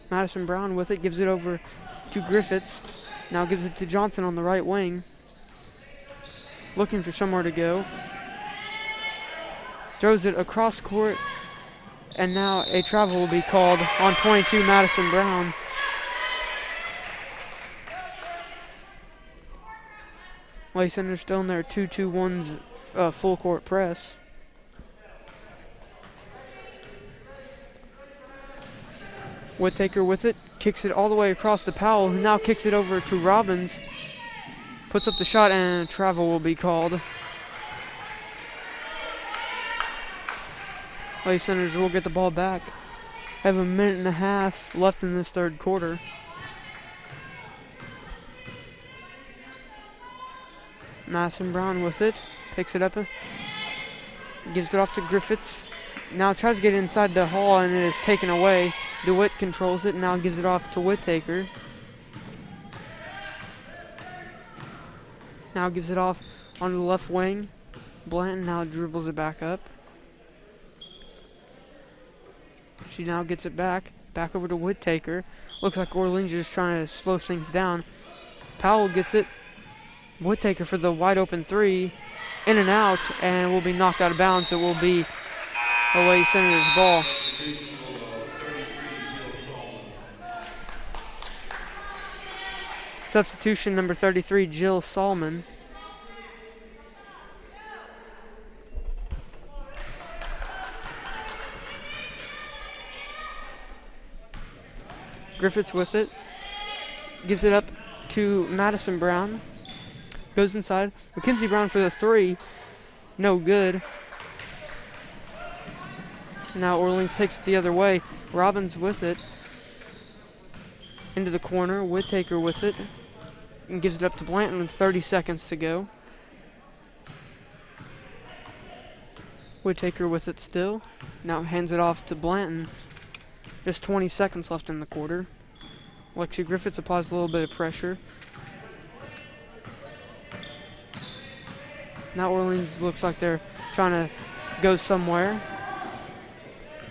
Madison Brown with it, gives it over to Griffiths. Now gives it to Johnson on the right wing. Looking for somewhere to go. Throws it across court. And now a travel will be called on 22, Madison Brown. Lady Senators still in their 2-2-1's full court press. Whittaker with it, kicks it all the way across to Powell, who now kicks it over to Robbins. Puts up the shot and a travel will be called. Lady Senators will get the ball back. Have a minute and a half left in this third quarter. Madison Brown with it. Picks it up. Gives it off to Griffiths. Now tries to get inside the hall and it is taken away. DeWitt controls it. Now gives it off to Whittaker. Now gives it off onto the left wing. Blanton now dribbles it back up. She now gets it back over to Whittaker. Looks like Orleans is just trying to slow things down. Powell gets it. Whittaker for the wide open three. In and out, and will be knocked out of bounds. It will be a Lady Senators ball. Substitution number 33, Jill Solomon. Griffiths with it. Gives it up to Madison Brown. Goes inside. Mackenzie Brown for the three. No good. Now Orleans takes it the other way. Robbins with it. Into the corner. Whittaker with it. And gives it up to Blanton with 30 seconds to go. Whittaker with it still. Now hands it off to Blanton. Just 20 seconds left in the quarter. Lexi Griffiths applies a little bit of pressure. Now Orleans looks like they're trying to go somewhere.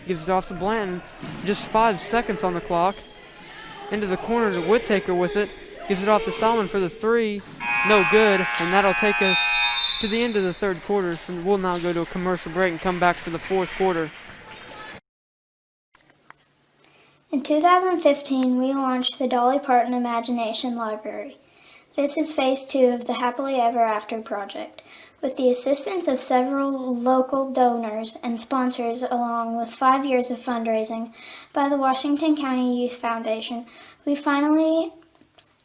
Gives it off to Blanton. Just 5 seconds on the clock. Into the corner to Whittaker with it. Gives it off to Solomon for the three. No good. And that'll take us to the end of the third quarter. So we'll now go to a commercial break and come back for the fourth quarter. In 2015, we launched the Dolly Parton Imagination Library. This is phase 2 of the Happily Ever After project. With the assistance of several local donors and sponsors, along with 5 years of fundraising by the Washington County Youth Foundation, we finally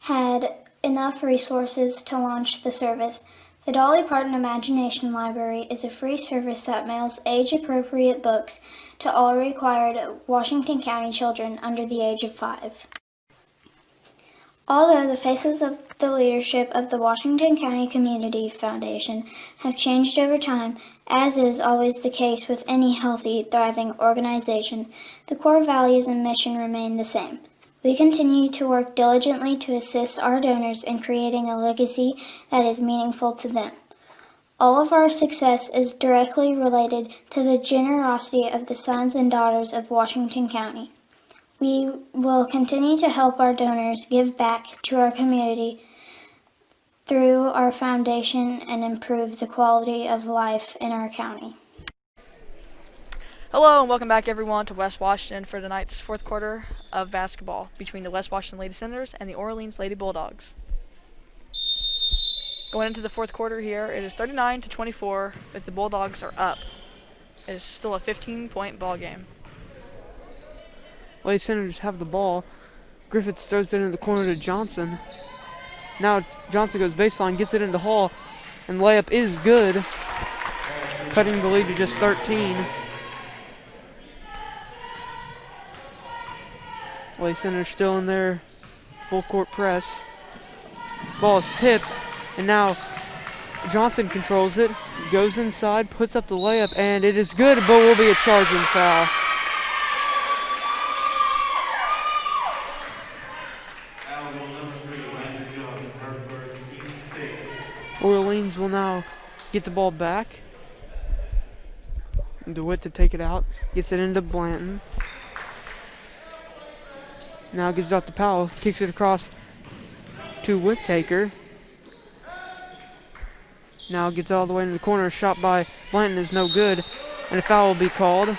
had enough resources to launch the service. The Dolly Parton Imagination Library is a free service that mails age-appropriate books to all required Washington County children under the age of 5. Although the faces of the leadership of the Washington County Community Foundation have changed over time, as is always the case with any healthy, thriving organization, the core values and mission remain the same. We continue to work diligently to assist our donors in creating a legacy that is meaningful to them. All of our success is directly related to the generosity of the sons and daughters of Washington County. We will continue to help our donors give back to our community through our foundation and improve the quality of life in our county. Hello and welcome back everyone to West Washington for tonight's fourth quarter of basketball between the West Washington Lady Senators and the Orleans Lady Bulldogs. Going into the fourth quarter here, it is 39-24, but the Bulldogs are up. It is still a 15-point ball game. Lady Senators have the ball. Griffiths throws it in the corner to Johnson. Now Johnson goes baseline, gets it into Hall, and layup is good, cutting the lead to just 13. Lady Senators still in their full court press. Ball is tipped, and now Johnson controls it, goes inside, puts up the layup, and it is good, but will be a charging foul. Orleans will now get the ball back. DeWitt to take it out. Gets it into Blanton. Now gives it out to Powell. Kicks it across to Whittaker. Now gets all the way into the corner. Shot by Blanton is no good. And a foul will be called.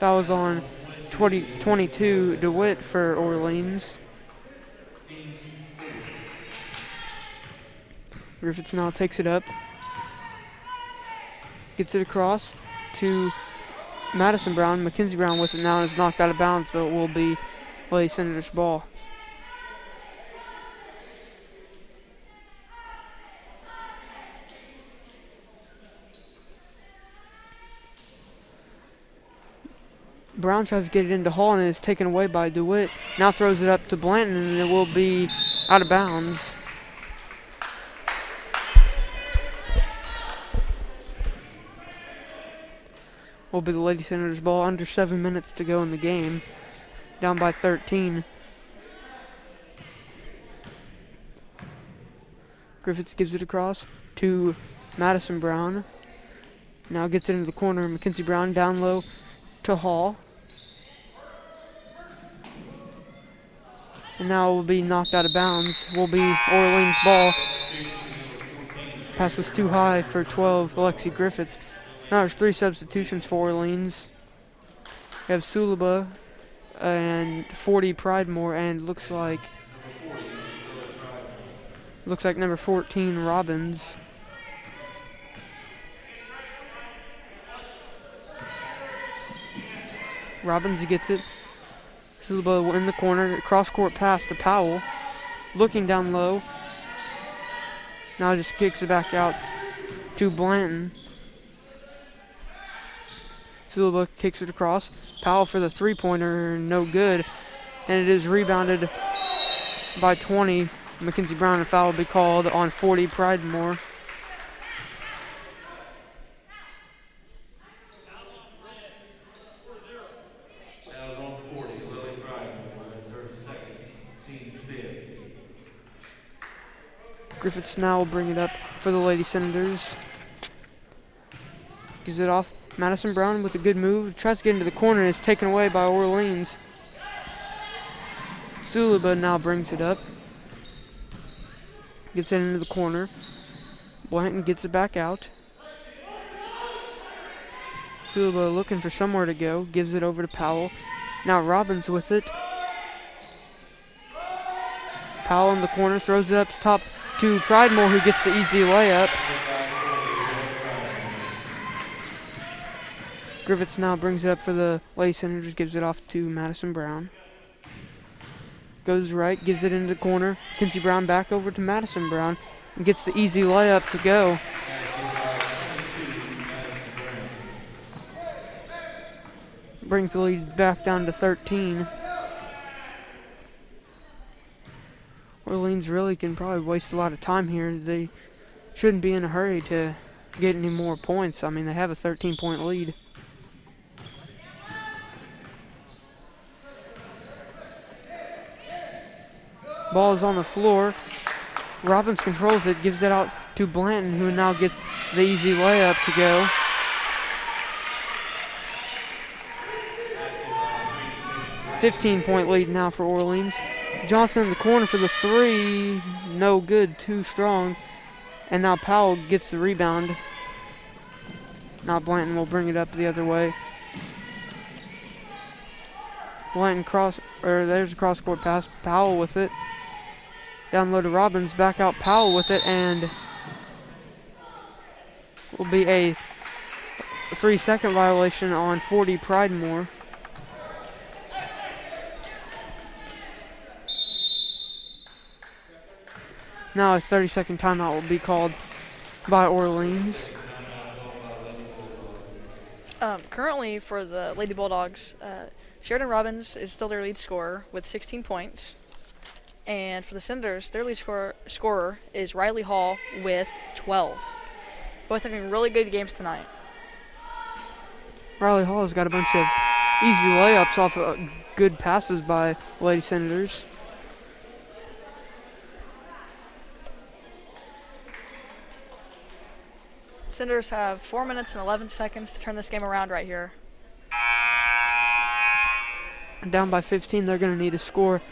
Foul is on 22 DeWitt for Orleans. Griffiths now takes it up. Gets it across to Madison Brown. Mackenzie Brown with it now and is knocked out of bounds, but it will be Lady Senators ball. Brown tries to get it into Hall and is taken away by DeWitt. Now throws it up to Blanton and it will be out of bounds. Will be the Lady Senators ball. Under 7 minutes to go in the game. Down by 13. Griffiths gives it across to Madison Brown. Now gets it into the corner. Mackenzie Brown down low to Hall. And now it will be knocked out of bounds. Will be Orleans ball. Pass was too high for 12, Alexi Griffiths. Now there's 3 substitutions for Orleans. We have Sulaba and 40 Pridemore, and looks like number 14 Robbins. Robbins gets it. Sulaba in the corner, cross-court pass to Powell. Looking down low. Now just kicks it back out to Blanton. Sulaba kicks it across. Powell for the three-pointer, no good. And it is rebounded by 20. Mackenzie Brown, and foul will be called on 40 Pridemore. Griffiths now will bring it up for the Lady Senators. Gives it off. Madison Brown with a good move. Tries to get into the corner and is taken away by Orleans. Sulaba now brings it up. Gets it into the corner. Blanton gets it back out. Sulaba looking for somewhere to go. Gives it over to Powell. Now Robbins with it. Powell in the corner. Throws it up top to Pridemore, who gets the easy layup. Griffiths now brings it up for the Lady Senators. Gives it off to Madison Brown. Goes right, gives it into the corner. Kinsey Brown back over to Madison Brown and gets the easy layup to go. Brings the lead back down to 13. Orleans really can probably waste a lot of time here. They shouldn't be in a hurry to get any more points. I mean, they have a 13-point lead. Ball is on the floor. Robbins controls it, gives it out to Blanton, who now get the easy layup to go. .15 lead now for Orleans. Johnson in the corner for the three. No good, too strong. And now Powell gets the rebound. Now Blanton will bring it up the other way. Blanton there's a cross-court pass. Powell with it. Down low to Robbins, back out Powell with it, and will be a 3-second violation on 40 Pridemore. Now a 30-second timeout will be called by Orleans. Currently for the Lady Bulldogs, Sheridan Robbins is still their lead scorer with 16 points. And for the Senators, their lead scorer is Riley Hall with 12. Both having really good games tonight. Riley Hall has got a bunch of easy layups off of good passes by Lady Senators. Senators have 4 minutes and 11 seconds to turn this game around right here. Down by 15, they're going to need to score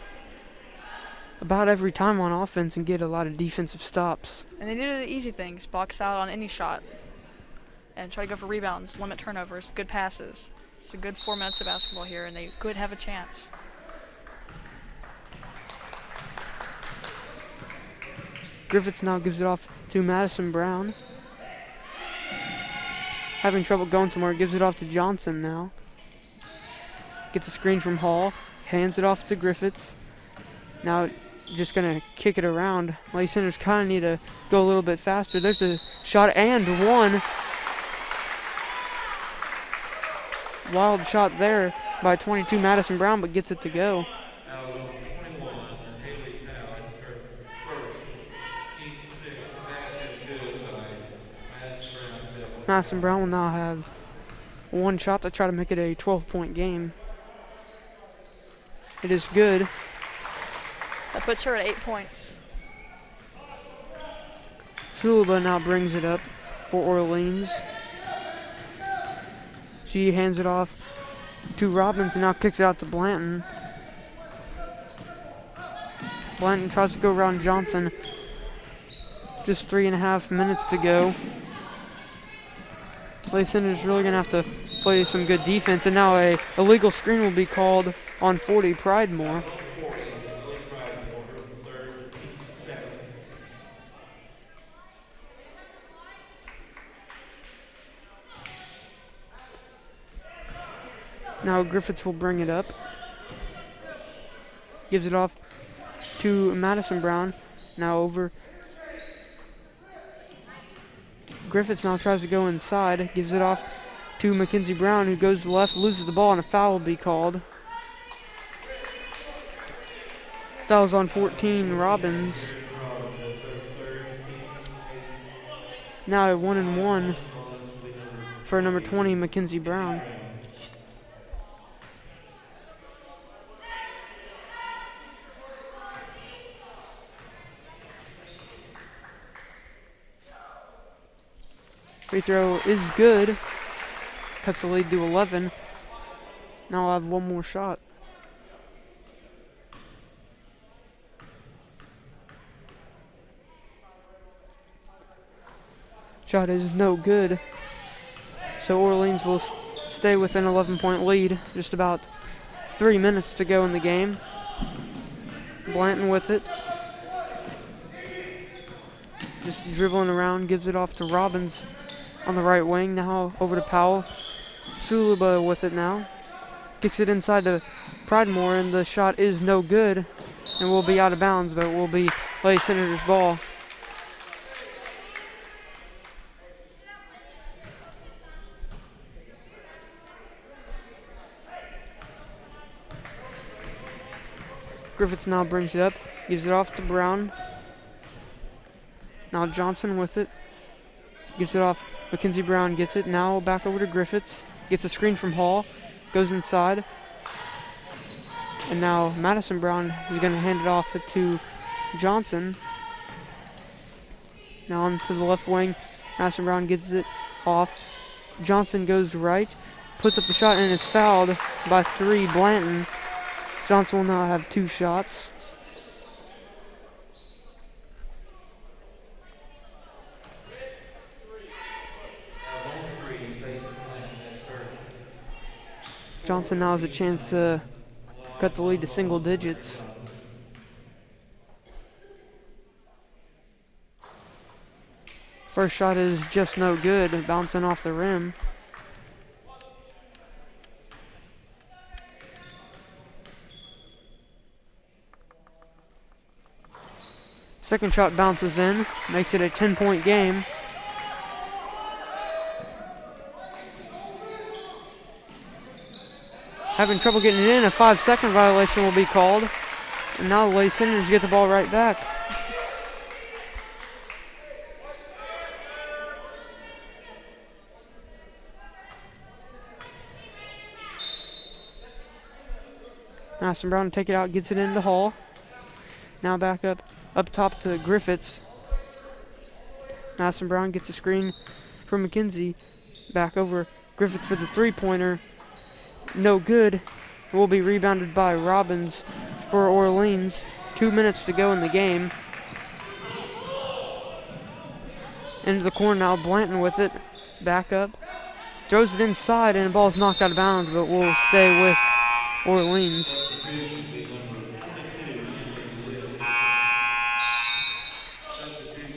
about every time on offense and get a lot of defensive stops. And they need to do the easy things, box out on any shot, and try to go for rebounds, limit turnovers, good passes. It's a good 4 minutes of basketball here, and they could have a chance. Griffiths now gives it off to Madison Brown. Having trouble going somewhere, gives it off to Johnson now. Gets a screen from Hall, hands it off to Griffiths. Now just going to kick it around. Lady Senators kind of need to go a little bit faster. There's a shot and one. Wild shot there. by 22 Madison Brown, but gets it to go. Foul on 21, Haley Powell, her first, team 6, basket good by Madison Brown. Madison Brown will now have one shot to try to make it a 12-point game. It is good. That puts her at 8 points. Suluba now brings it up for Orleans. She hands it off to Robbins and now kicks it out to Blanton. Blanton tries to go around Johnson. Just 3.5 minutes to go. Lady Senators really going to have to play some good defense, and now a illegal screen will be called on 40 Pridemore. Now Griffiths will bring it up. Gives it off to Madison Brown. Now over. Griffiths now tries to go inside. Gives it off to Mackenzie Brown, who goes to the left, loses the ball, and a foul will be called. Foul's on 14 Robbins. Now a 1-and-1 for number 20 Mackenzie Brown. Free throw is good. Cuts the lead to 11. Now I'll have one more shot. Shot is no good. So Orleans will stay within 11-point lead. Just about 3 minutes to go in the game. Blanton with it. Just dribbling around, gives it off to Robbins on the right wing. Now over to Powell. Suluba with it now. Kicks it inside to Pridemore, and the shot is no good and will be out of bounds, but will be Lady Senators' ball. Griffiths now brings it up, gives it off to Brown. Now Johnson with it. Gives it off. Mackenzie Brown gets it. Now back over to Griffiths. Gets a screen from Hall. Goes inside. And now Madison Brown is going to hand it off to Johnson. Now on to the left wing. Madison Brown gets it off. Johnson goes right. Puts up the shot and is fouled by 3 Blanton. Johnson will now have 2 shots. Johnson now has a chance to cut the lead to single digits. First shot is just no good, bouncing off the rim. Second shot bounces in, makes it a 10-point game. Having trouble getting it in, a 5-second violation will be called. And now the Lady Senators get the ball right back. Madison Brown take it out, gets it into Hall. Now back up top to Griffiths. Madison Brown gets a screen from McKenzie. Back over Griffiths for the 3-pointer. No good. It will be rebounded by Robbins for Orleans. 2 minutes to go in the game. Into the corner now, Blanton with it. Back up. Throws it inside and the ball's knocked out of bounds, but will stay with Orleans.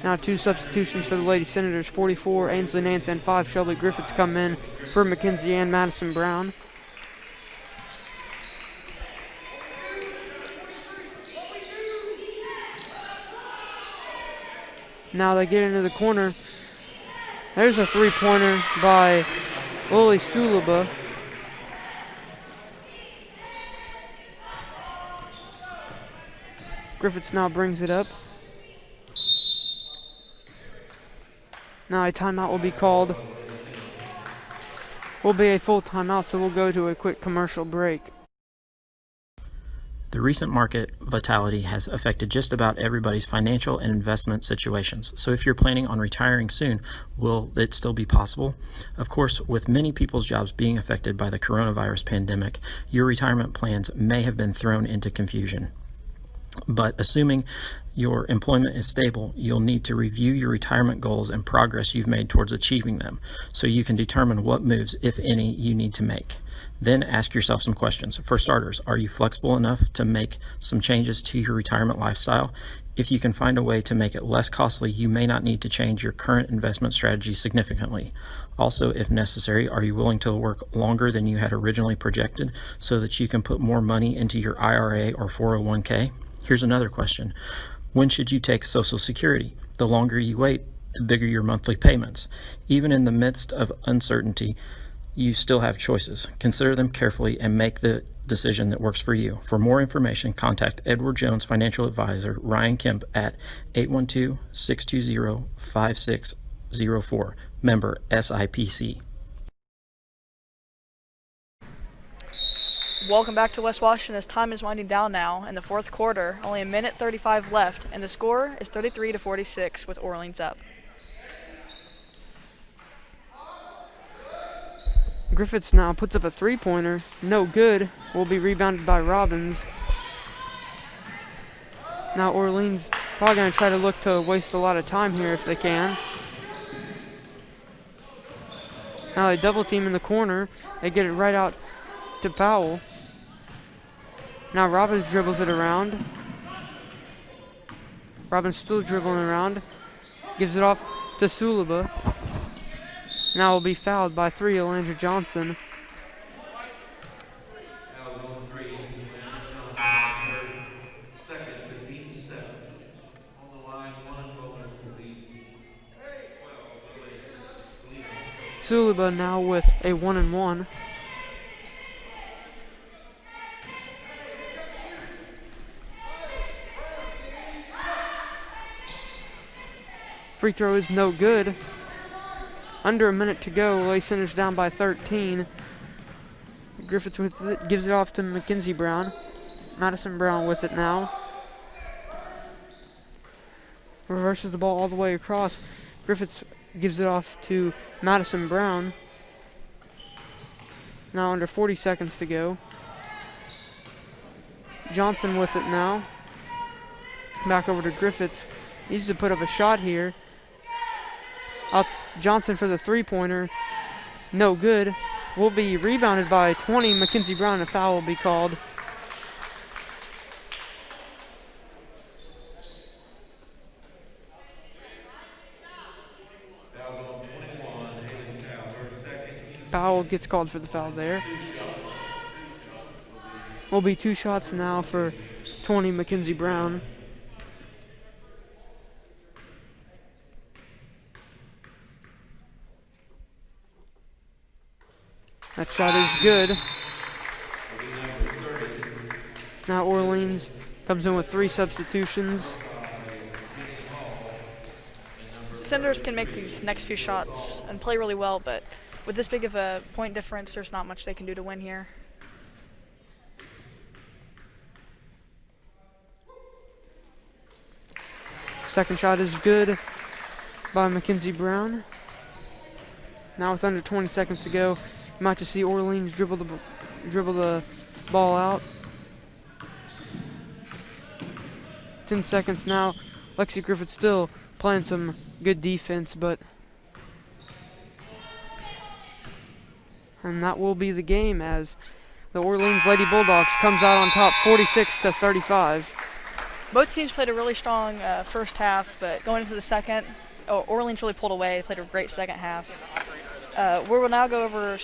Now 2 substitutions for the Lady Senators. 44, Ainsley Nance, and 5, Shelby Griffiths come in for McKenzie and Madison Brown. Now they get into the corner. There's a 3-pointer by Lily Suluba. Griffiths now brings it up. Now a timeout will be called. Will be a full timeout, so we'll go to a quick commercial break. The recent market volatility has affected just about everybody's financial and investment situations. So if you're planning on retiring soon, will it still be possible? Of course, with many people's jobs being affected by the coronavirus pandemic, your retirement plans may have been thrown into confusion. But assuming your employment is stable, you'll need to review your retirement goals and progress you've made towards achieving them, so you can determine what moves, if any, you need to make. Then ask yourself some questions. For starters, are you flexible enough to make some changes to your retirement lifestyle? If you can find a way to make it less costly, you may not need to change your current investment strategy significantly. Also, if necessary, are you willing to work longer than you had originally projected so that you can put more money into your IRA or 401k? Here's another question. When should you take Social Security? The longer you wait, the bigger your monthly payments. Even in the midst of uncertainty, you still have choices. Consider them carefully and make the decision that works for you. For more information, contact Edward Jones Financial Advisor Ryan Kemp at 812-620-5604. Member SIPC. Welcome back to West Washington as time is winding down now in the fourth quarter. Only a minute 35 left, and the score is 33-46 with Orleans up. Griffiths now puts up a three-pointer. No good. Will be rebounded by Robbins. Now Orleans probably going to try to look to waste a lot of time here if they can. Now they double team in the corner. They get it right out to Powell. Now Robbins dribbles it around. Robbins still dribbling around. Gives it off to Sulaba. Now will be fouled by 3, Alandra Johnson. Foul on 3, Landon Johnson, second, 15-7. On the line, 1 and bonus will be 12. Sulaba now with a 1-and-1. Free throw is no good. Under a minute to go. Lay Center's down by 13. Griffiths with it, gives it off to Mackenzie Brown. Madison Brown with it now. Reverses the ball all the way across. Griffiths gives it off to Madison Brown. Now under 40 seconds to go. Johnson with it now. Back over to Griffiths. Needs to put up a shot here. Out Johnson for the three-pointer. No good. Will be rebounded by 20. Mackenzie Brown. A foul will be called. Powell gets called for the foul there. Will be 2 shots now for 20 Mackenzie Brown. That shot is good. Now Orleans comes in with 3 substitutions. Senators can make these next few shots and play really well, but with this big of a point difference, there's not much they can do to win here. Second shot is good by Mackenzie Brown. Now with under 20 seconds to go, you might just see Orleans dribble the ball out. 10 seconds now. Lexi Griffith still playing some good defense, and that will be the game as the Orleans Lady Bulldogs comes out on top 46-35. Both teams played a really strong first half, but going into the second, Orleans really pulled away. They played a great second half. We will now go over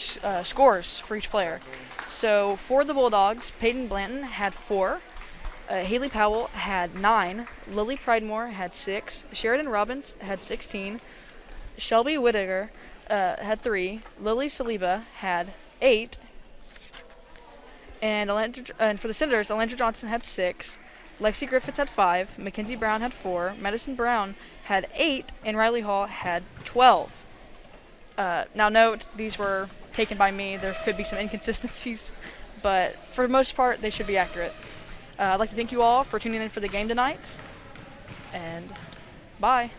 scores for each player. So for the Bulldogs, Peyton Blanton had 4. Haley Powell had 9. Lily Pridemore had 6. Sheridan Robbins had 16. Shelby Whittaker had 3. Lily Saliba had 8. And for the Senators, Alandra Johnson had 6. Lexi Griffiths had 5, Mackenzie Brown had 4, Madison Brown had 8, and Riley Hall had 12. Now note, these were taken by me. There could be some inconsistencies, but for the most part, they should be accurate. I'd like to thank you all for tuning in for the game tonight, and bye.